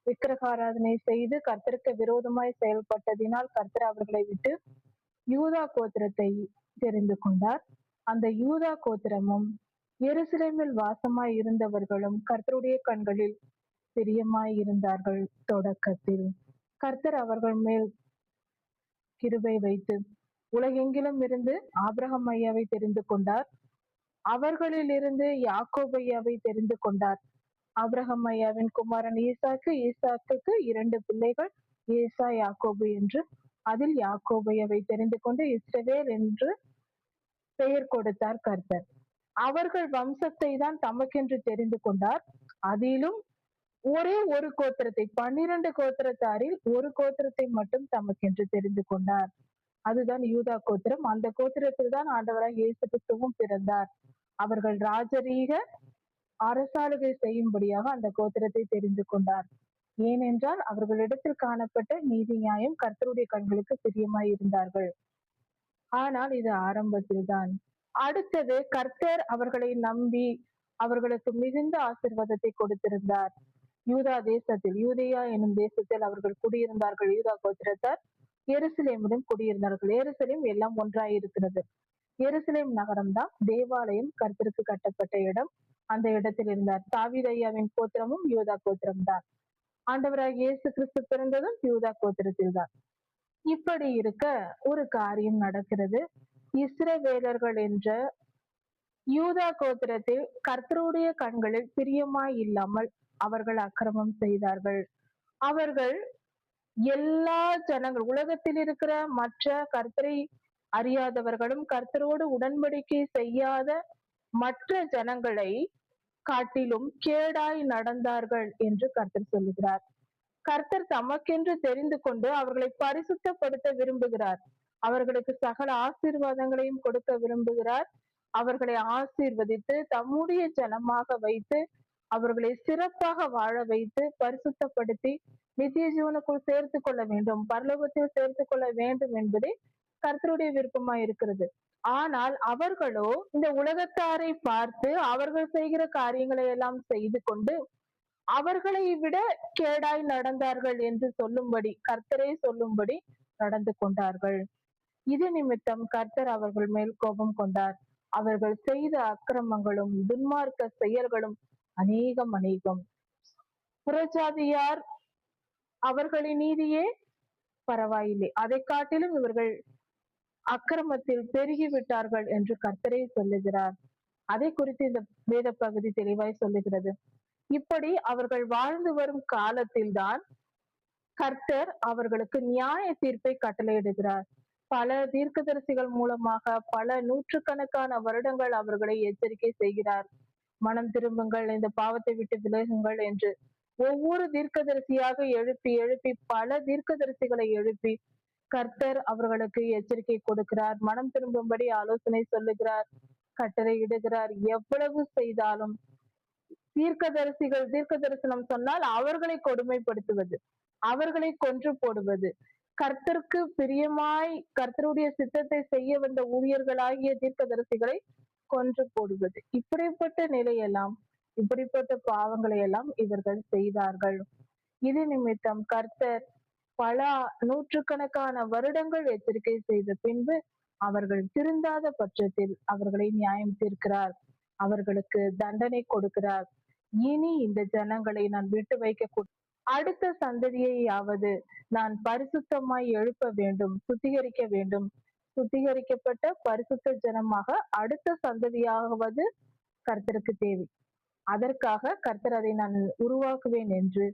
விக்கிரகாராதனை செய்து கர்த்தருக்கு விரோதமாய் செயல்பட்டதினால் கர்த்தர் அவர்களை விட்டு யூதா கோத்திரத்தை தெரிந்து கொண்டார். அந்த யூதா கோத்திரமும் எருசலேமில் வாசமாய் இருந்தவர்களும் கர்த்தருடைய கண்களில் பிரியமாய் இருந்தார்கள். தொடக்கத்தில் கர்த்தர் அவர்கள் மேல் கிருபை வைத்து உலகெங்கிலும் இருந்து ஆபிரகாம் ஐயாவை தெரிந்து கொண்டார். அவர்களில் இருந்து யாக்கோபு ஐயாவை தெரிந்து கொண்டார். ஆபிரகாம் ஐயாவின் குமாரன் ஈசாக்கு, ஈசாக்குக்கு 2 பிள்ளைகள், ஏசா, யாக்கோபு என்று. அதில் யாக்கோபு ஐயாவை தெரிந்து கொண்டு இஸ்ரவேல் என்று பெயர் கொடுத்தார் கர்த்தர். அவர்கள் வம்சத்தை தான் தமக்கென்று தெரிந்து கொண்டார். அதிலும் ஒரே ஒரு கோத்திரத்தை, 12 கோத்திரத்தாரில் ஒரு கோத்திரத்தை மட்டும் தமக்கென்று தெரிந்து கொண்டார். அதுதான் யூதா கோத்திரம். அந்த கோத்திரத்தில் தான் ஆண்டவராக இயேசு கிறிஸ்துவும் பிறந்தார். அவர்கள் ராஜரீக அரசாளுகை செய்யும்படியாக அந்த கோத்திரத்தை தெரிந்து கொண்டார். ஏனென்றால் அவர்களிடத்தில் காணப்பட்ட நீதி நியாயம் கர்த்தருடைய கண்களுக்கு பிரியமாய் இருந்தார்கள். ஆனால் இது ஆரம்பத்தில் தான். அடுத்தது கர்த்தர் அவர்களை நம்பி அவர்களுக்கு மிகுந்த ஆசீர்வாதத்தை கொடுத்திருந்தார். யூதா தேசத்தில், யூதேயா எனும் தேசத்தில் அவர்கள் குடியிருந்தார்கள். யூதா கோத்திரத்தார் எருசலேமிலும் குடியிருந்தார்கள். எருசலேம் எல்லாம் ஒன்றாய் இருக்கிறது. எருசலேம் நகரம் தான் தேவாலயம் கர்த்தருக்கு கட்டப்பட்ட இடம். அந்த இடத்தில் இருந்தார். தாவீது ஐயாவின் கோத்திரமும் யூதா கோத்திரம் தான். ஆண்டவராக இயேசு கிறிஸ்து பிறந்ததும் யூதா கோத்திரத்தில் தான். இப்படி இருக்க ஒரு காரியம் நடக்கிறது. இஸ்ரவேலர்கள் என்ற யூதா கோத்திரத்தில் கர்த்தருடைய கண்களில் பிரியமாய் இல்லாமல் அவர்கள் அக்கிரமம் செய்தார்கள். அவர்கள் எல்லா ஜனங்கள், உலகத்தில் இருக்கிற மற்ற கர்த்தரை அறியாதவர்களும் கர்த்தரோடு உடன்படிக்கை செய்யாத மற்ற ஜனங்களை காட்டிலும் கேடாய் நடந்தார்கள் என்று கர்த்தர் சொல்லுகிறார். கர்த்தர் தமக்கென்று தெரிந்து கொண்டு அவர்களை பரிசுத்தப்படுத்த விரும்புகிறார். அவர்களுக்கு சகல ஆசீர்வாதங்களையும் கொடுக்க விரும்புகிறார். அவர்களை ஆசீர்வதித்து தம்முடைய ஜனமாக வைத்து அவர்களை சிறப்பாக வாழ வைத்து பரிசுத்தப்படுத்தி நித்திய ஜீவனுக்குள் சேர்த்து கொள்ள வேண்டும், பரலோகத்தில் சேர்த்து கொள்ள வேண்டும் என்பதே கர்த்தருடைய விருப்பமாய் இருக்கிறது. ஆனால் அவர்களோ இந்த உலகத்தாரை பார்த்து அவர்கள் செய்கிற காரியங்களை எல்லாம் செய்து கொண்டு அவர்களை விட கேடாய் நடந்தார்கள் என்று சொல்லும்படி, கர்த்தரே சொல்லும்படி நடந்து கொண்டார்கள். இது நிமித்தம் கர்த்தர் அவர்கள் மேல் கோபம் கொண்டார். அவர்கள் செய்த அக்கிரமங்களும் துன்மார்க்க செயல்களும் அநேகம் அநேகம். புறஜாதியார் அவர்களின் நீதியே பரவாயில்லை, அதை காட்டிலும் இவர்கள் அக்கிரமத்தில் பெருகிவிட்டார்கள் என்று கர்த்தரே சொல்லுகிறார். அதை குறித்து இந்த வேத பகுதி தெளிவாய் சொல்லுகிறது. இப்படி அவர்கள் வாழ்ந்து வரும் காலத்தில்தான் கர்த்தர் அவர்களுக்கு நியாய தீர்ப்பை கட்டளையிடுகிறார். பல தீர்க்கதரிசிகள் மூலமாக பல நூற்றுக்கணக்கான வருடங்கள் அவர்களை எச்சரிக்கை செய்கிறார். மனம் திரும்புங்கள், இந்த பாவத்தை விட்டு விலகுங்கள் என்று ஒவ்வொரு தீர்க்கதரிசியாக எழுப்பி எழுப்பி பல தீர்க்கதரிசிகளை எழுப்பி கர்த்தர் அவர்களுக்கு எச்சரிக்கை கொடுக்கிறார். மனம் திரும்பும்படி ஆலோசனை சொல்லுகிறார், கட்டளை இடுகிறார். எவ்வளவு செய்தாலும் தீர்க்கதரிசிகள் தீர்க்க தரிசனம் சொன்னால் அவர்களை கொடுமைப்படுத்துவது, அவர்களை கொன்று போடுவது, கர்த்தருக்கு பிரியமாய் கர்த்தருடைய சித்தத்தை செய்ய வந்த ஊழியர்களாகிய தீர்க்கதரிசிகளை கொன்று போடுவது, இப்படிப்பட்ட நிலையெல்லாம் இப்படிப்பட்ட பாவங்களை எல்லாம் இவர்கள் செய்தார்கள். இது நிமித்தம் கர்த்தர் பல நூற்றுக்கணக்கான வருடங்கள் எச்சரிக்கை செய்த பின்பு அவர்கள் திருந்தாத பட்சத்தில் அவர்களை நியாயம் தீர்க்கிறார், அவர்களுக்கு தண்டனை கொடுக்கிறார். இனி இந்த ஜனங்களை நான் விட்டு வைக்க அடுத்த சந்ததியையாவது நான் பரிசுத்தமாய் எழுப்ப வேண்டும், சுத்திகரிக்க வேண்டும். சுத்திகரிக்கப்பட்ட பரிசுத்த ஜனமாக அடுத்த சந்ததியாவது கர்த்தருக்கு தேவை. அதற்காக கர்த்தர் அதை நான் உருவாக்குவேன் என்று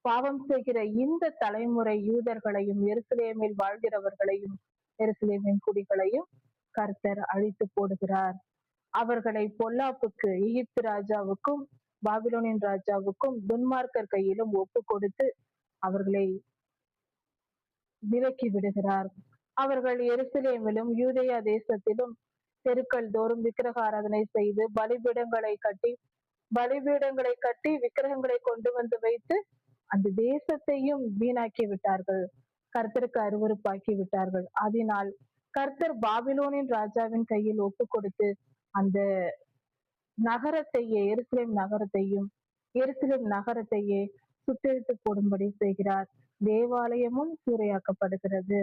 பாவம் செய்கிற இந்த தலைமுறை யூதர்களையும் எருசலேமில் வாழ்கிறவர்களையும் எருசலேமின் குடிகளையும் கர்த்தர் அழித்து போடுகிறார். அவர்களை பொல்லாப்புக்கு, எகிப்து ராஜாவுக்கும் பாபிலோனின் ராஜாவுக்கும் துன்மார்க்கர் கையிலும் ஒப்பு கொடுத்து அவர்களை விலக்கி விடுகிறார். அவர்கள் எருசலேமிலும் யூதேயா தேசத்திலும் தெருக்கள் தோறும் விக்கிரக ஆராதனை செய்து பலிபீடங்களை கட்டி விக்கிரகங்களை கொண்டு வந்து வைத்து அந்த தேசத்தையும் வீணாக்கி விட்டார்கள், கர்த்தருக்கு அருவருப்பாக்கி விட்டார்கள். அதனால் கர்த்தர் பாபிலோனின் ராஜாவின் கையில் ஒப்பு கொடுத்து அந்த நகரத்தையே எருசலேம் நகரத்தையே சுட்டெரித்து போடும்படி செய்கிறார். தேவாலயமும் சூறையாக்கப்படுகிறது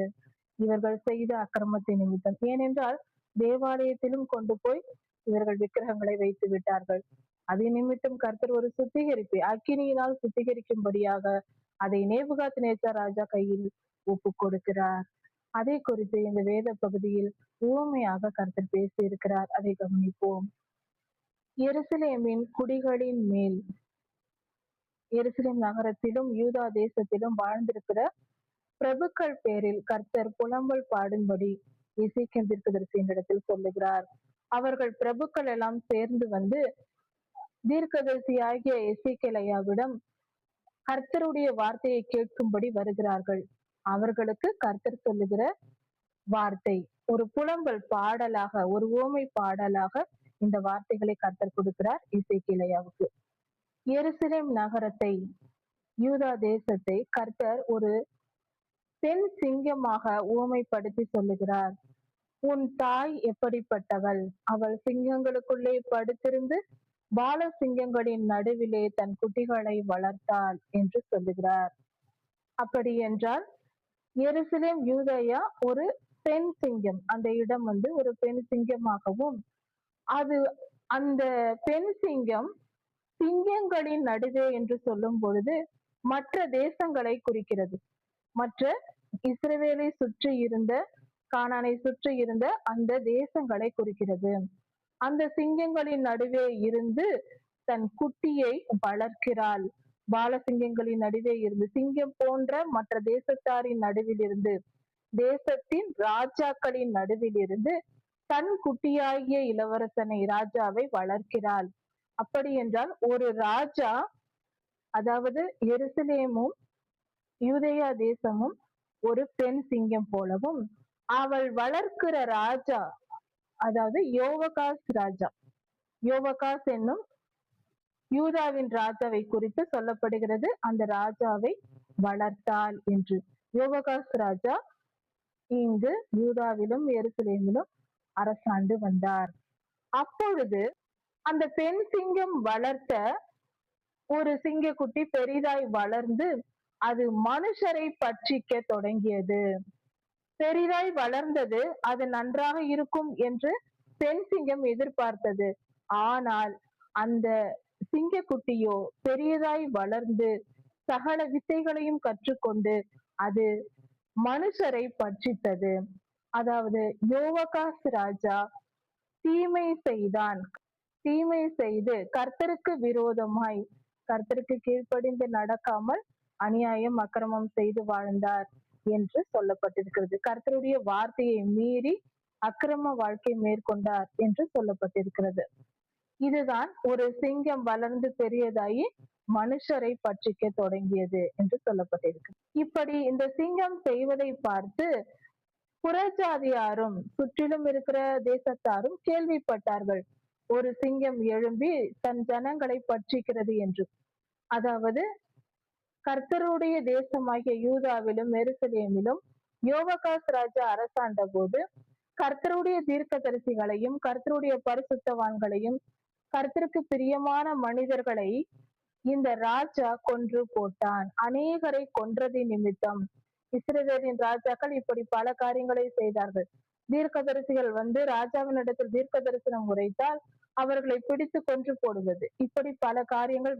இவர்கள் செய்த அக்கிரமத்தின் நிமித்தம். ஏனென்றால் தேவாலயத்திலும் கொண்டு போய் இவர்கள் விக்கிரகங்களை வைத்து விட்டார்கள். அது நிமித்தம் கர்த்தர் ஒரு சுத்திகரிப்பை அக்கினியினால் சுத்திகரிக்கும்படியாக அதை நேபுகாத்நேச்சார் ராஜா கையில் ஒப்பு கொடுக்கிறார். அதை குறித்து இந்த வேத பகுதியில் உவமையாக கர்த்தர் பேசி இருக்கிறார். அதை கவனிப்போம். எருசலேமின் குடிகளின் மேல், எருசலேம் நகரத்திலும் யூதா தேசத்திலும் வாழ்ந்திருக்கிற பிரபுக்கள் பேரில் கர்த்தர் புலம்பல் பாடும்படி எசேக்கியேல் தீர்க்கதரிசியின் இடத்தில் சொல்லுகிறார். அவர்கள் பிரபுக்கள் எல்லாம் சேர்ந்து வந்து தீர்க்கதரிசி ஆகிய எசேக்கியேல் ஐயாவிடம் கர்த்தருடைய வார்த்தையை கேட்கும்படி வருகிறார்கள். அவர்களுக்கு கர்த்தர் சொல்லுகிற வார்த்தை ஒரு புலம்பல் பாடலாக, ஒரு உவமை பாடலாக இந்த வார்த்தைகளை கர்த்தர் கொடுக்கிறார் எசேக்கியேல் ஐயாவுக்கு. எருசலேம் நகரத்தை, யூதா தேசத்தை கர்த்தர் ஒரு பெண் சிங்கமாக உவமைப்படுத்தி சொல்லுகிறார். உன் தாய் எப்படிப்பட்டவள், அவள் சிங்கங்களுக்குள்ளே படுத்திருந்து பால சிங்கங்களின் நடுவிலே தன் குட்டிகளை வளர்த்தாள் என்று சொல்லுகிறார். அப்படி என்றால் எருசலேம் யூதேயா ஒரு பெண் சிங்கம், அந்த இடம் வந்து ஒரு பெண் சிங்கமாகவும், அது அந்த பெண் சிங்கம் சிங்கங்களின் நடுவே என்று சொல்லும் பொழுது மற்ற தேசங்களை குறிக்கிறது. மற்ற இஸ்ரவேலை சுற்றி இருந்த, கானானை சுற்றி இருந்த அந்த தேசங்களை குறிக்கிறது. அந்த சிங்கங்களின் நடுவே இருந்து தன் குட்டியை வளர்க்கிறாள். பாலசிங்கங்களின் நடுவே இருந்து, சிங்கம் போன்ற மற்ற தேசத்தாரின் நடுவில் இருந்து, தேசத்தின் ராஜாக்களின் நடுவில் இருந்து தன் குட்டியாகிய இளவரசனை, ராஜாவை வளர்க்கிறாள். அப்படி என்றால் ஒரு ராஜா, அதாவது எருசலேமும் யூதேயா தேசமும் ஒரு பெண் சிங்கம் போலவும், அவள் வளர்க்கிற ராஜா, அதாவது யோவகாஸ் ராஜா, யோவகாஸ் என்னும் யூதாவின் ராஜாவை குறித்து சொல்லப்படுகிறது. அந்த ராஜாவை வளர்த்தாள் என்று. யோவகாஸ் ராஜா இங்கு யூதாவிலும் எருசலேமிலும் அரசாண்டு வந்தார். அப்பொழுது அந்த பெண் சிங்கம் வளர்த்த ஒரு சிங்கக்குட்டி பெரிதாய் வளர்ந்து அது மனுஷரை பட்சிக்க தொடங்கியது. பெரிதாய் வளர்ந்தது, அது நன்றாக இருக்கும் என்று பெண் சிங்கம் எதிர்பார்த்தது. ஆனால் அந்த சிங்கக்குட்டியோ பெரியதாய் வளர்ந்து சகல வித்தைகளையும் கற்றுக்கொண்டு அது மனுஷரை பட்சித்தது. அதாவது யோவாகாஸ் ராஜா தீமை செய்தான். தீமை செய்து கர்த்தருக்கு விரோதமாய் கர்த்தருக்கு கீழ்ப்படிந்து நடக்காமல் அநியாயம் அக்கிரமம் செய்து வாழ்ந்தார் என்று சொல்லப்பட்டிருக்கிறது. கர்த்தருடைய வார்த்தையை மீறி அக்கிரம வாழ்க்கை மேற்கொண்டார் என்று சொல்லப்பட்டிருக்கிறது. இதுதான் ஒரு சிங்கம் வளர்ந்து பெரியதாகி மனுஷரை பட்சிக்க தொடங்கியது என்று சொல்லப்பட்டிருக்கு. இப்படி இந்த சிங்கம் செய்வதை பார்த்து புறஜாதியாரும் சுற்றிலும் இருக்கிற தேசத்தாரும் கேள்விப்பட்டார்கள், ஒரு சிங்கம் எழும்பி தன் ஜனங்களை பட்சிக்கிறது என்று. அதாவது கர்த்தருடைய தேசமாகிய யூதாவிலும் எருசலேமிலும் யோவாகாஸ் ராஜா அரசாண்ட போது கர்த்தருடைய தீர்க்கதரிசிகளையும் கர்த்தருடைய பரிசுத்தவான்களையும் கர்த்தருக்கு பிரியமான மனிதர்களை இந்த ராஜா கொன்று போட்டான். அநேகரை கொன்றது நிமித்தம் இஸ்ரவேலின் ராஜாக்கள் இப்படி பல காரியங்களை செய்தார்கள். தீர்க்கதரிசிகள் வந்து ராஜாவின் இடத்தில் தீர்க்க தரிசனம் உரைத்தால் அவர்களை பிடித்து கொன்று போடுவது, இப்படி பல காரியங்கள்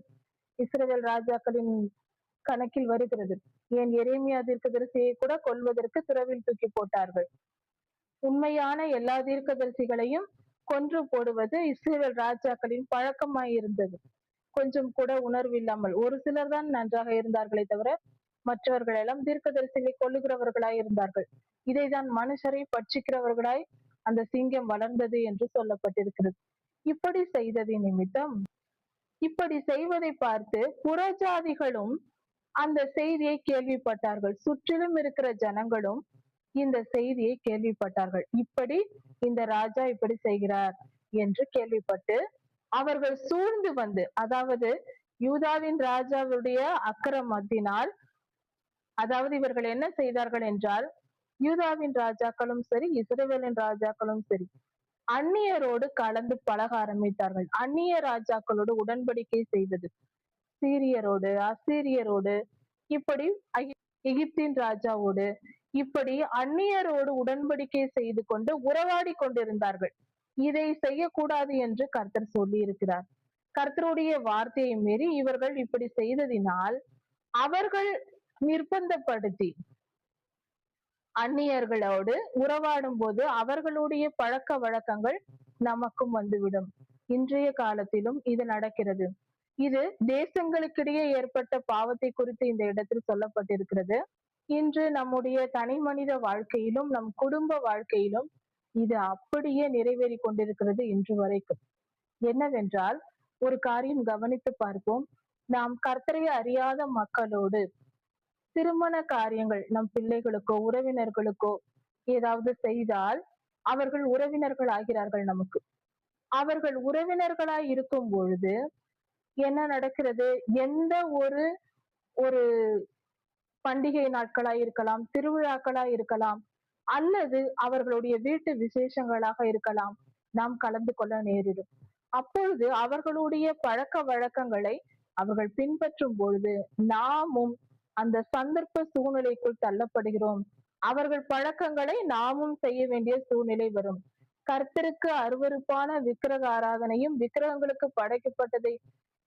இஸ்ரவேல் ராஜாக்களின் கணக்கில் வருகிறது. ஏன் எரேமியா தீர்க்கதரிசியை கூட கொல்வதற்கு துறவில் தூக்கி போட்டார்கள். உண்மையான எல்லா தீர்க்கதரிசிகளையும் கொன்று போடுவது இஸ்ரவேல் ராஜாக்களின் பழக்கமாய் இருந்தது. கொஞ்சம் கூட உணர்வு இல்லாமல் ஒரு சிலர் தான் நன்றாக இருந்தார்களே தவிர மற்றவர்கள் எல்லாம் தீர்க்கதரிசிகளை கொல்லுகிறவர்களாய் இருந்தார்கள். இதைதான் மனுஷரை பட்சிக்கிறவர்களாய் அந்த சிங்கம் வளர்ந்தது என்று சொல்லப்பட்டிருக்கிறது. இப்படி செய்ததின் நிமித்தம் இப்படி செய்வதை பார்த்து புறஜாதிகளும் அந்த செய்தியை கேள்விப்பட்டார்கள். சுற்றிலும் இருக்கிற ஜனங்களும் இந்த செய்தியை கேள்விப்பட்டார்கள். இப்படி இந்த ராஜா இப்படி செய்கிறார் என்று கேள்விப்பட்டு அவர்கள் சூழ்ந்து வந்து, அதாவது யூதாவின் ராஜாவுடைய அக்கிரமத்தினால், அதாவது இவர்கள் என்ன செய்தார்கள் என்றால், யூதாவின் ராஜாக்களும் சரி இஸ்ரவேலின் ராஜாக்களும் சரி அந்நியரோடு கலந்து பழக ஆரம்பித்தார்கள். அந்நிய ராஜாக்களோடு உடன்படிக்கை செய்தது, சீரியரோடு அசீரியரோடு இப்படி எகிப்தின் ராஜாவோடு இப்படி அந்நியரோடு உடன்படிக்கை செய்து கொண்டு உறவாடி கொண்டிருந்தார்கள். இதை செய்யக்கூடாது என்று கர்த்தர் சொல்லி இருக்கிறார். கர்த்தருடைய வார்த்தையை மீறி இவர்கள் இப்படி செய்ததினால் அவர்கள் நிர்பந்தப்படுத்தி அந்நியர்களோடு உறவாடும் போது அவர்களுடைய பழக்க வழக்கங்கள் நமக்கும் வந்துவிடும். இன்றைய காலத்திலும் இது நடக்கிறது. இது தேசங்களுக்கிடையே ஏற்பட்ட பாவத்தை குறித்து இந்த இடத்தில் சொல்லப்பட்டிருக்கிறது. இன்று நம்முடைய தனி மனித வாழ்க்கையிலும் நம் குடும்ப வாழ்க்கையிலும் இது அப்படியே நிறைவேறி கொண்டிருக்கிறது இன்று வரைக்கும். என்னவென்றால் ஒரு காரியம் கவனித்து பார்ப்போம். நாம் கர்த்தரை அறியாத மக்களோடு திருமண காரியங்கள் நம் பிள்ளைகளுக்கோ உறவினர்களுக்கோ ஏதாவது செய்தால் அவர்கள் உறவினர்கள் ஆகிறார்கள் நமக்கு. அவர்கள் உறவினர்களாய் இருக்கும் பொழுது என்ன நடக்கிறது? எந்த ஒரு ஒரு பண்டிகை நாட்களாய் இருக்கலாம், திருவிழாக்களாய் இருக்கலாம், அல்லது அவர்களுடைய வீட்டு விசேஷங்களாக இருக்கலாம், நாம் கலந்து கொள்ள நேரிடும். அப்பொழுது அவர்களுடைய பழக்க வழக்கங்களை அவர்கள் பின்பற்றும் பொழுது நாமும் அந்த சந்தர்ப்ப சூழ்நிலைக்குள் தள்ளப்படுகிறோம். அவர்கள் பழக்கங்களை நாமும் செய்ய வேண்டிய சூழ்நிலை வரும். கர்த்தருக்கு அருவருப்பான விக்கிரக ஆராதனையும் விக்கிரகங்களுக்கு படைக்கப்பட்டதை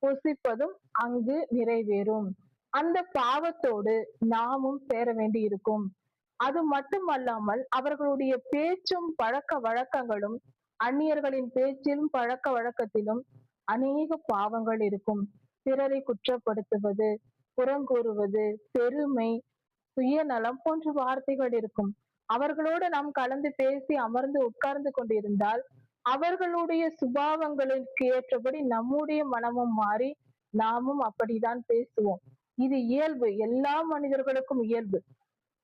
புசிப்பதும் அங்கு நிறைவேறும். அந்த பாவத்தோடு நாமும் சேர வேண்டி இருக்கும். அது மட்டுமல்லாமல் அவர்களுடைய பேச்சும் பழக்க வழக்கங்களும் அந்நியர்களின் பேச்சிலும் பழக்க வழக்கத்திலும் அநேக பாவங்கள் இருக்கும். பிறரை குற்றப்படுத்துவது, புறங்கூறுவது, பெருமை, சுயநலம் போன்ற வார்த்தைகள் இருக்கும். அவர்களோடு நாம் கலந்து பேசி அமர்ந்து உட்கார்ந்து கொண்டிருந்தால் அவர்களுடைய சுபாவங்களுக்கு ஏற்றபடி நம்முடைய மனமும் மாறி நாமும் அப்படித்தான் பேசுவோம். இது இயல்பு, எல்லா மனிதர்களுக்கும் இயல்பு.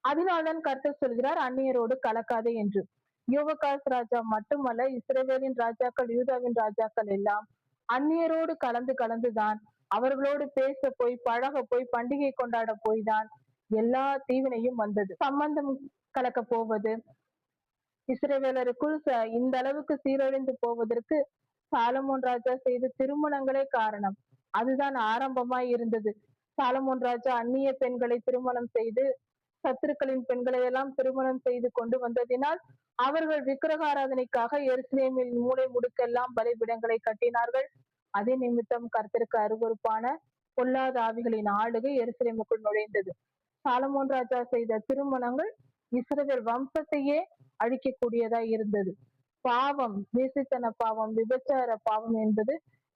அதனால்தான் கர்த்தர் சொல்கிறார் அந்நியரோடு கலக்காதே என்று. யோவாகாஸ் ராஜா மட்டுமல்ல, இஸ்ரவேலின் ராஜாக்கள் யூதாவின் ராஜாக்கள் எல்லாம் அந்நியரோடு கலந்துதான், அவர்களோடு பேச போய் பழக போய் பண்டிகை கொண்டாட போய் தான் எல்லா தீவினையும் வந்தது. சம்பந்தம் கலக்க போவது, இஸ்ரவேலருக்குள் இந்த அளவுக்கு சீரழிந்து போவதற்கு சாலமோன் ராஜா செய்த திருமணங்களே காரணம். அதுதான் ஆரம்பமாய் இருந்தது. சாலமோன் ராஜா அந்நிய பெண்களை திருமணம் செய்து சத்துருக்களின் பெண்களை எல்லாம் திருமணம் செய்து கொண்டு வந்ததினால் அவர்கள் விக்கிரக ஆராதனைக்காக எருசலேமில் மூளை முடுக்கெல்லாம் பலிபிடங்களை கட்டினார்கள். அதே நிமித்தம் கர்த்தருக்கு அருவருப்பான பொல்லாத ஆவிகளின் ஆளுகை எருசலேமுக்குள் நுழைந்தது. சாலமோன் ராஜா செய்த திருமணங்கள் இஸ்ரவேல் வம்சத்தையே அழிக்கக்கூடியதா இருந்தது. பாவம், வேசித்தன பாவம், விபச்சார பாவம் என்பது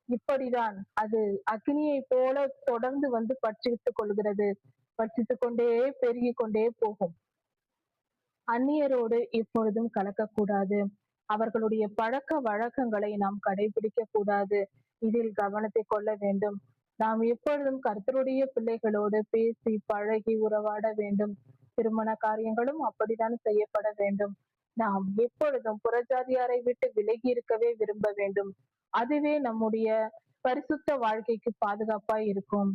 இப்படிதான். அது அக்னியை போல தொடர்ந்து வந்து பட்சித்துக் கொள்கிறது. பட்சித்துக் கொண்டே பெருகிக் கொண்டே போகும். அந்நியரோடு எப்பொழுதும் கலக்கக்கூடாது. அவர்களுடைய பழக்க வழக்கங்களை நாம் கடைபிடிக்க கூடாது. இதில் கவனத்தை கொள்ள வேண்டும். நாம் எப்பொழுதும் கர்த்தருடைய பிள்ளைகளோடு பேசி பழகி உறவாட வேண்டும். திருமண காரியங்களும் அப்படித்தான் செய்யப்பட வேண்டும். நாம் எப்பொழுதும் புறஜாதியாரை விட்டு விலகி இருக்கவே விரும்ப வேண்டும். அதுவே நம்முடைய பரிசுத்த வாழ்க்கைக்கு பாதுகாப்பாய் இருக்கும்.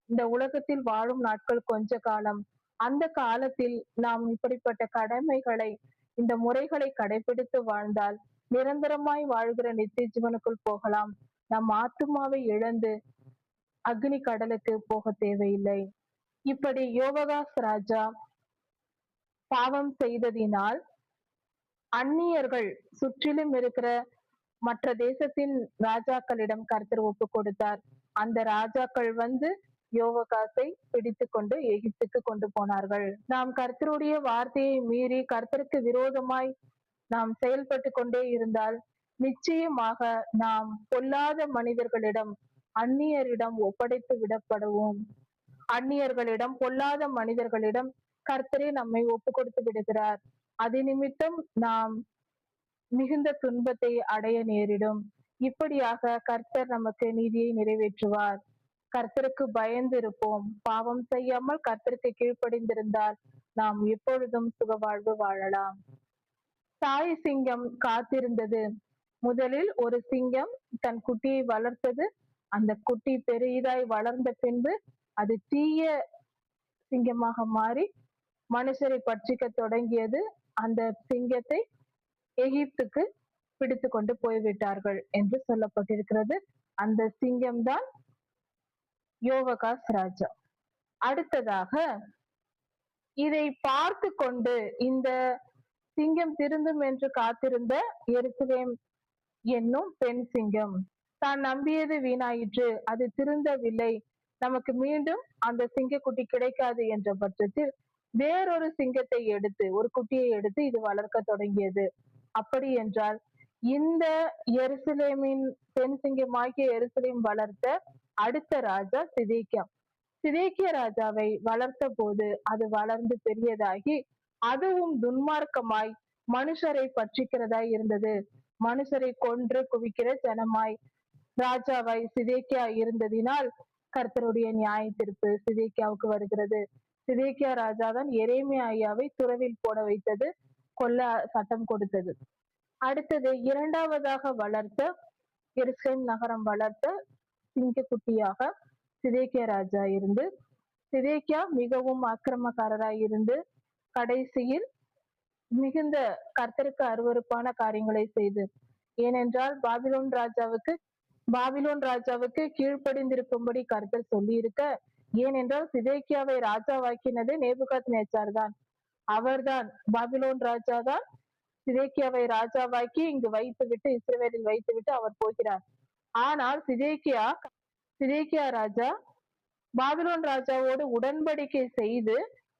இந்த உலகத்தில் வாழும் நாட்கள் கொஞ்ச காலம். அந்த காலத்தில் நாம் இப்படிப்பட்ட கடமைகளை, இந்த முறைகளை கடைபிடித்து வாழ்ந்தால் நிரந்தரமாய் வாழ்கிற நித்திய ஜீவனுக்குள் போகலாம். நம் ஆத்துமாவை இழந்து அக்னி கடலுக்கு போக தேவையில்லை. இப்படி யோவகாஸ் ராஜா பாவம் செய்ததினால் அந்நியர்கள், சுற்றிலும் இருக்கிற மற்ற தேசத்தின் ராஜாக்களிடம் கர்த்தர் ஒப்பு கொடுத்தார். அந்த ராஜாக்கள் வந்து யோவகாசை பிடித்து கொண்டு எகிப்துக்கு கொண்டு போனார்கள். நாம் கர்த்தருடைய வார்த்தையை மீறி கர்த்தருக்கு விரோதமாய் நாம் செயல்பட்டு கொண்டே இருந்தால் நிச்சயமாக நாம் பொல்லாத மனிதர்களிடம், அந்நியரிடம் ஒப்படைத்து விடப்படுவோம். அந்நியர்களிடம், பொல்லாத மனிதர்களிடம் கர்த்தரே நம்மை ஒப்பு கொடுத்து விடுகிறார். அது நிமித்தம் நாம் மிகுந்த துன்பத்தை அடைய நேரிடும். இப்படியாக கர்த்தர் நமக்கு நீதியை நிறைவேற்றுவார். கர்த்தருக்கு பயந்து இருப்போம். பாவம் செய்யாமல் கர்த்தருக்கு கீழ்ப்படிந்திருந்தால் நாம் எப்பொழுதும் சுகவாழ்வு வாழலாம். தாய் சிங்கம் காத்திருந்தது. முதலில் ஒரு சிங்கம் தன் குட்டியை வளர்த்தது. அந்த குட்டி பெரிதாய் வளர்ந்த பின்பு அது தீய சிங்கமாக மாறி மனுஷரை பட்சிக்க தொடங்கியது. அந்த சிங்கத்தை எகிப்துக்கு பிடித்து கொண்டு போய்விட்டார்கள் என்று சொல்லப்பட்டிருக்கிறது. அந்த சிங்கம்தான் யோவகாஸ் ராஜா. அடுத்ததாக இதை பார்த்து கொண்டு இந்த சிங்கம் திருந்தும் என்று காத்திருந்த எருசலேம் என்னும் பெண் சிங்கம் தான் நம்பியது வீணாயிற்று, அது திருந்தவில்லை, நமக்கு மீண்டும் அந்த சிங்கக்குட்டி கிடைக்காது என்ற பட்சத்தில் வேறொரு சிங்கத்தை எடுத்து, ஒரு குட்டியை எடுத்து இது வளர்க்க தொடங்கியது. அப்படி என்றால் இந்த எருசலேமின் பெண் சிங்கமாகிய எருசலேம் வளர்த்த அடுத்த ராஜா சிதேக்கியா. சிதேக்கிய ராஜாவை வளர்த்த போது அது வளர்ந்து பெரியதாகி அதுவும் துன்மார்க்கமாய் மனுஷரை பட்சிக்கிறதாய் இருந்தது. மனுஷரை கொன்று குவிக்கிற ஜனமாய் ராஜாவாய் சிதேக்கியா இருந்ததினால் கர்த்தருடைய நியாய தீர்ப்பு சிதேக்கியாவுக்கு வருகிறது. சிதேக்கியா ராஜாதான் எரேமியா ஐயாவை துறவில் போட வைத்தது, கொல்ல சட்டம் கொடுத்தது. அடுத்தது இரண்டாவதாக வளர்த்த எருசலேம் நகரம் வளர்த்த சிங்கக்குட்டியாக சிதேக்கியா ராஜா இருந்து, சிதேக்கியா மிகவும் அக்கிரமக்காரராய் இருந்து கடைசியில் மிகுந்த கர்த்தருக்கு அருவருப்பான காரியங்களை செய்து, ஏனென்றால் பாபிலோன் ராஜாவுக்கு கீழ்ப்படிந்திருக்கும்படி கர்த்தர் சொல்லி இருக்க, ஏனென்றால் சிதேக்கியாவை ராஜாவாக்கினது நேபுகாத் நேச்சார் தான். அவர்தான், பாபிலோன் ராஜா தான் சிதேக்கியாவை ராஜாவாக்கி இங்கு வைத்துவிட்டு, இஸ்ரவேலில் வைத்துவிட்டு அவர் போகிறார். ஆனால் சிதேக்கியா ராஜா பாபிலோன் ராஜாவோடு உடன்படிக்கை செய்து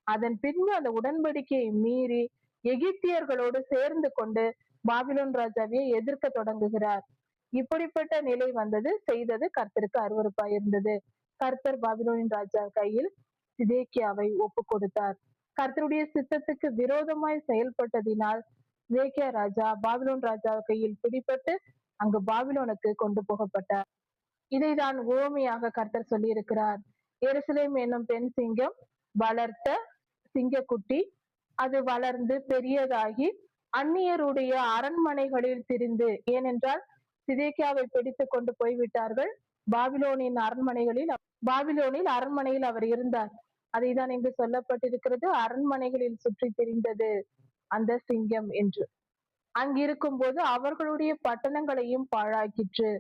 அதன் பின்பு அந்த உடன்படிக்கையை மீறி எகிப்தியர்களோடு சேர்ந்து கொண்டு பாபிலோன் ராஜாவையே எதிர்க்க தொடங்குகிறார். இப்படிப்பட்ட நிலை வந்தது, செய்தது கர்த்தருக்கு அருவருப்பாய் இருந்தது. கர்த்தர் பாபிலோனின் ராஜா கையில் சிதேக்கியாவை ஒப்பு கொடுத்தார். கர்த்தருடைய சித்தத்துக்கு விரோதமாய் செயல்பட்டதினால் சிதேக்கியா ராஜா பாபிலோன் ராஜா கையில் பிடிபட்டு அங்கு பாபிலோனுக்கு கொண்டு போகப்பட்டார். இதைதான் ஓமையாக கர்த்தர் சொல்லி இருக்கிறார். எருசலேம் என்னும் பெண் சிங்கம் வளர்த்த சிங்கக்குட்டி, அது வளர்ந்து பெரியதாகி அந்நியருடைய அரண்மனைகளில் திரிந்து, ஏனென்றால் சிதேக்கியாவை பிடித்து கொண்டு போய்விட்டார்கள். பாபிலோனின் அரண்மனையில் அவர் இருந்தார். அதைதான் இங்கு சொல்லப்பட்டிருக்கிறது, அரண்மனைகளில் சுற்றி திரிந்தது அந்த சிங்கம் என்று. அங்கிருக்கும் போது அவர்களுடைய பட்டணங்களையும் பாழாக்கிற்று.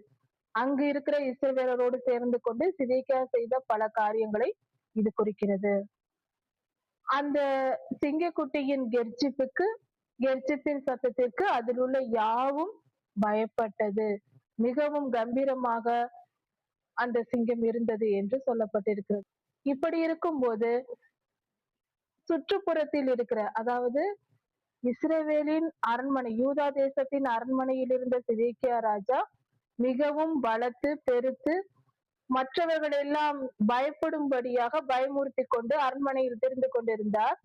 அங்கு இருக்கிற இஸ்ரவேலரோடு சேர்ந்து கொண்டு சிதேக்கியா செய்த பல காரியங்களை இது குறிக்கிறது. அந்த சிங்கக்குட்டியின் கெர்ச்சிப்பின் சத்தத்திற்கு அதில் உள்ள யாவும் பயப்பட்டது. மிகவும் கம்பீரமாக அந்த சிங்கம் இருந்தது என்று சொல்லப்பட்டிருக்கிறது. இப்படி இருக்கும்போது சுற்றுப்புறத்தில் இருக்கிற, அதாவது இஸ்ரவேலின் அரண்மனை, யூதா தேசத்தின் அரண்மனையில் இருந்த சிதேக்கியா ராஜா மிகவும் பலத்து பெருத்து மற்றவர்கள் எல்லாம் பயப்படும்படியாக பயமுறுத்தி கொண்டு அரண்மனையில் திரிந்து கொண்டிருந்தார்.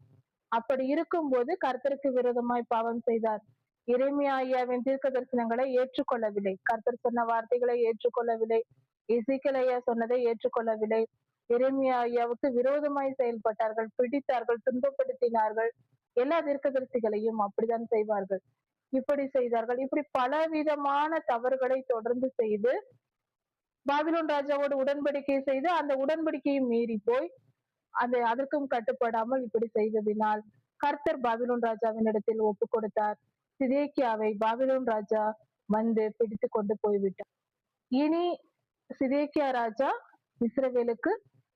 அப்படி இருக்கும்போது கர்த்தருக்கு விரோதமாய் பாவம் செய்தார். எரேமியா ஐயாவின் தீர்க்க தரிசனங்களை ஏற்றுக்கொள்ளவில்லை. கர்த்தர் சொன்ன வார்த்தைகளை ஏற்றுக்கொள்ளவில்லை. எசேக்கியேல் ஐயா சொன்னதை ஏற்றுக்கொள்ளவில்லை. எரேமியா ஐயாவுக்கு விரோதமாய் செயல்பட்டார்கள், பிடித்தார்கள், துன்பப்படுத்தினார்கள். எல்லா தீர்க்கதரிசிகளையும் அப்படித்தான் செய்வார்கள். இப்படி செய்தார்கள். இப்படி பலவிதமான தவறுகளை தொடர்ந்து செய்து பாபிலோன் ராஜாவோடு உடன்படிக்கை செய்து அந்த உடன்படிக்கையை மீறி போய் அதற்கும் கட்டுப்படாமல் இப்படி செய்ததினால் கர்த்தர் பாபிலோன் ராஜாவின் இடத்தில் ஒப்பு கொடுத்தார். சிதேக்கியாவை பாபிலோன் ராஜா வந்து பிடித்து கொண்டு போய்விட்டார். இனி சிதேக்கியா ராஜா இஸ்ரவேலுக்கு,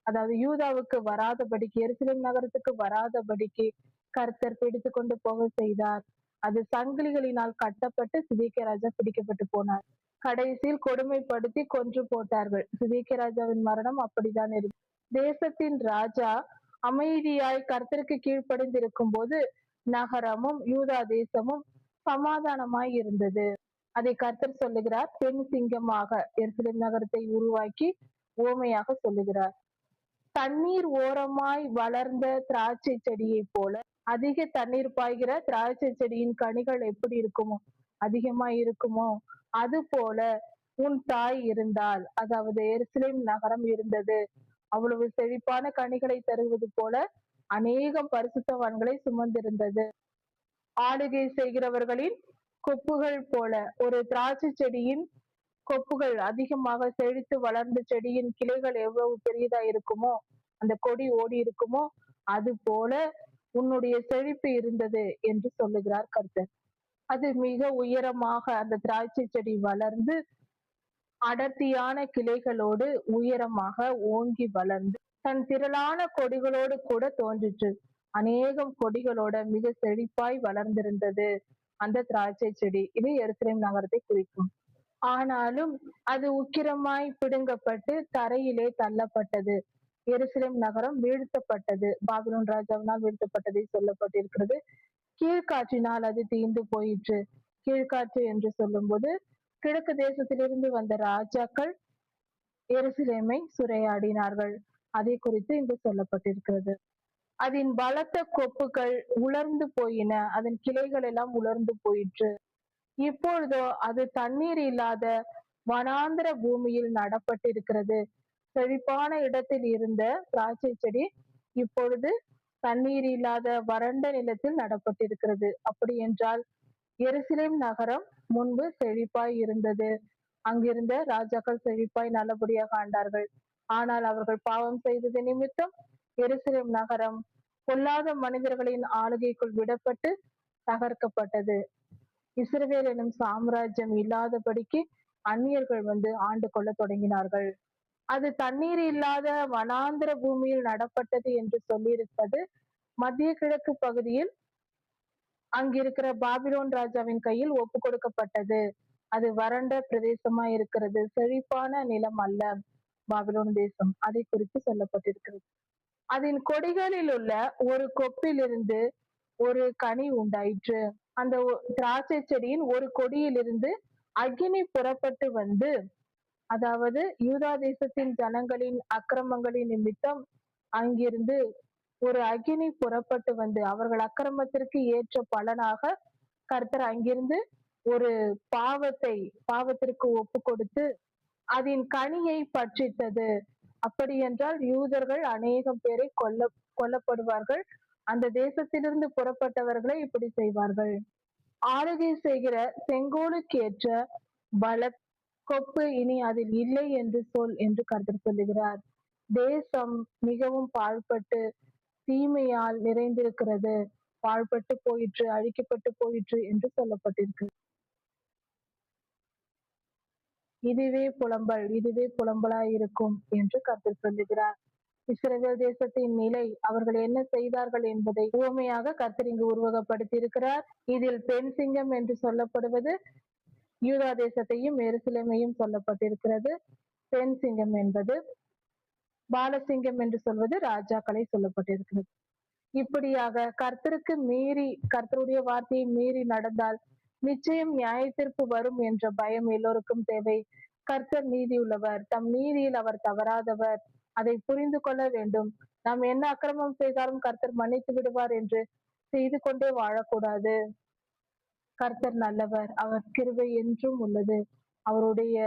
அதாவது யூதாவுக்கு வராதபடிக்கு, எருசலேம் நகரத்துக்கு வராதபடிக்கு கர்த்தர் பிடித்து கொண்டு போக செய்தார். அது சங்கிலிகளினால் கட்டப்பட்டு சிதேக்கியா ராஜா பிடிக்கப்பட்டு போனார். கடைசியில் கொடுமைப்படுத்தி கொன்று போட்டார்கள். சிதேக்கியா ராஜாவின் மரணம் அப்படித்தான் இருக்கு. தேசத்தின் ராஜா அமைதியாய் கர்த்தருக்கு கீழ்ப்படிந்திருக்கும் போது நகரமும் யூதா தேசமும் சமாதானமாய் இருந்தது. அதை கர்த்தர் சொல்லுகிறார். பெண் சிங்கமாக எருசலேம் நகரத்தை உருவாக்கி ஓமையாக சொல்லுகிறார். தண்ணீர் ஓரமாய் வளர்ந்த திராட்சை செடியை போல, அதிக தண்ணீர் பாய்கிற திராட்சை செடியின் கனிகள் எப்படி இருக்குமோ, அதிகமாய் இருக்குமோ, அது போல உன் தாய் இருந்தால், அதாவது எருசலேம் நகரம் இருந்தது. அவ்வளவு செழிப்பான கனிகளை தருவது போல அநேகம் பரிசுத்தவான்களை சுமந்திருந்தது. ஆளுகை செய்கிறவர்களின் கொப்புகள் போல, ஒரு திராட்சை செடியின் கொப்புகள் அதிகமாக செழித்து வளர்ந்த செடியின் கிளைகள் எவ்வளவு பெரியதா இருக்குமோ, அந்த கொடி ஓடி இருக்குமோ, அது போல உன்னுடைய செழிப்பு இருந்தது என்று சொல்லுகிறார் கர்த்தர். அது மிக உயரமாக அந்த திராட்சை செடி வளர்ந்து அடர்த்தியான கிளைகளோடு உயரமாக ஓங்கி வளர்ந்து தன் திரளான கொடிகளோடு கூட தோன்றிற்று. அநேகம் கொடிகளோட மிக செழிப்பாய் வளர்ந்திருந்தது அந்த திராட்சை செடி. இது எருசலேம் நகரத்தை குறிக்கும். ஆனாலும் அது உக்கிரமாய் பிடுங்கப்பட்டு தரையிலே தள்ளப்பட்டது. எருசலேம் நகரம் வீழ்த்தப்பட்டது, பாபிலோன் ராஜாவினால் வீழ்த்தப்பட்டதை சொல்லப்பட்டிருக்கிறது. கீழ்காற்றினால் அது தீர்ந்து போயிற்று. கீழ்காற்று என்று சொல்லும்போது கிழக்கு தேசத்திலிருந்து வந்த ராஜாக்கள் எருசலேமை சூறையாடினார்கள். அதை குறித்து இங்கு சொல்லப்பட்டிருக்கிறது. அதன் பலத்த கொப்புகள் உலர்ந்து போயின, அதன் கிளைகள் எல்லாம் உலர்ந்து போயிற்று. இப்பொழுதோ அது தண்ணீர் இல்லாத வனாந்திர பூமியில் நடப்பட்டிருக்கிறது. செழிப்பான இடத்தில் இருந்த திராட்சை செடி இப்பொழுது தண்ணீர் இல்லாத வறண்ட நிலத்தில் நடப்பட்டிருக்கிறது. அப்படி என்றால் எருசலேம் நகரம் முன்பு செழிப்பாய் இருந்தது. அங்கிருந்த ராஜாக்கள் செழிப்பாய் நல்லபடியாக ஆண்டார்கள். ஆனால் அவர்கள் பாவம் செய்தது நிமித்தம் எருசலேம் நகரம் பொல்லாத மனிதர்களின் ஆளுகைக்குள் விடப்பட்டு தகர்க்கப்பட்டது. இஸ்ரவேல் எனும் சாம்ராஜ்யம் இல்லாதபடிக்கு அந்நியர்கள் வந்து ஆண்டு கொள்ள தொடங்கினார்கள். அது தண்ணீர் இல்லாத வனாந்திர பூமியில் நடப்பட்டது என்று சொல்லியிருப்பது மத்திய கிழக்கு பகுதியில் அங்கிருக்கிற பாபிலோன் ராஜாவின் கையில் ஒப்பு கொடுக்கப்பட்டது. அது வறண்ட பிரதேசமா இருக்கிறது, செழிப்பான நிலம் அல்ல பாபிலோன் தேசம். அதை குறித்து சொல்லப்பட்டிருக்கிறது. அதன் கொடிகளில் உள்ள ஒரு கொப்பிலிருந்து ஒரு கனி உண்டாயிற்று. அந்த திராட்சை செடியின் ஒரு கொடியிலிருந்து அக்கினி புறப்பட்டு வந்து, அதாவது யூதா தேசத்தின் ஜனங்களின் அக்கிரமங்களின் நிமித்தம் அங்கிருந்து ஒரு அக்கினி புறப்பட்டு வந்து அவர்கள் அக்கிரமத்திற்கு ஏற்ற பலனாக கர்த்தர் அங்கிருந்து ஒரு பாவத்திற்கு ஒப்பு கொடுத்து அதன் கனியை பட்சித்தது. அப்படி என்றால் யூதர்கள் அநேகம் பேரை கொல்லப்படுவார்கள். அந்த தேசத்திலிருந்து புறப்பட்டவர்களை இப்படி செய்வார்கள். ஆளுகை செய்கிற செங்கோலுக்கு ஏற்ற பல கொப்பு இனி அதில் இல்லை என்று சொல் என்று கர்த்தர் சொல்லுகிறார். தேசம் மிகவும் பாழ்பட்டு தீமையால் நிறைந்திருக்கிறது, பாழ்பட்டு போயிற்று, அழிக்கப்பட்டு போயிற்று என்று சொல்லப்பட்டிருக்கு. இதுவே புலம்பலாய் இருக்கும் என்று கர்த்தர் சொல்லுகிறார். இஸ்ரவேல் தேசத்தின் நிலை, அவர்கள் என்ன செய்தார்கள் என்பதை உவமையாக கர்த்தர் இங்கு உருவகப்படுத்தி இருக்கிறார். இதில் பெண் சிங்கம் என்று சொல்லப்படுவது யூதா தேசத்தையும் எருசலேமையும் சொல்லப்பட்டிருக்கிறது. பெண் சிங்கம் என்பது, பாலசிங்கம் என்று சொல்வது ராஜாக்களை சொல்லப்பட்டிருக்கிறது. இப்படியாக கர்த்தருடைய வார்த்தையை மீறி நடந்தால் நிச்சயம் நியாய தீர்ப்பு வரும் என்ற பயம் எல்லோருக்கும் தேவை. கர்த்தர் நீதி உள்ளவர், தம் நீதியில் அவர் தவறாதவர். அதை புரிந்து கொள்ள வேண்டும். நாம் என்ன அக்கிரமம் செய்தாலும் கர்த்தர் மன்னித்து விடுவார் என்று செய்து கொண்டே வாழக்கூடாது. கர்த்தர் நல்லவர், அவர் கிருபை என்றும் உள்ளது. அவருடைய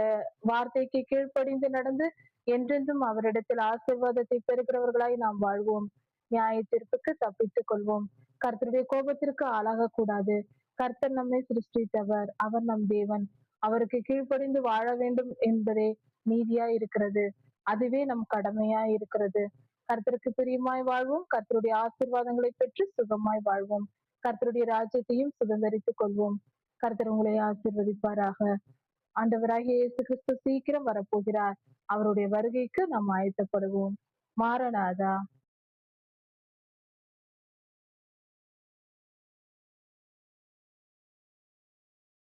வார்த்தைக்கு கீழ்ப்படிந்து நடந்து என்றென்றும் அவரிடத்தில் ஆசீர்வாதத்தை பெறுகிறவர்களாய் நாம் வாழ்வோம். நியாய தீர்ப்புக்கு தப்பித்துக் கொள்வோம். கர்த்தருடைய கோபத்திற்கு ஆளாகக்கூடாது. கர்த்தர் நம்மை சிருஷ்டித்தவர், அவர் நம் தேவன். அவருக்கு கீழ்ப்படிந்து வாழ வேண்டும் என்பதே நீதியாய் இருக்கிறது. அதுவே நம் கடமையாய் இருக்கிறது. கர்த்தருக்கு பிரியமாய் வாழ்வோம். கர்த்தருடைய ஆசீர்வாதங்களை பெற்று சுகமாய் வாழ்வோம். கர்த்தருடைய ராஜ்யத்தையும் சுதந்திரித்துக் கொள்வோம். கர்த்தர் உங்களை ஆசீர்வதிப்பாராக. ஆண்டவராகிய இயேசு கிறிஸ்து சீக்கிரம் வரப்போகிறார். அவருடைய வருகைக்கு நாம் ஆயத்தப்படுவோம். மாரநாதா.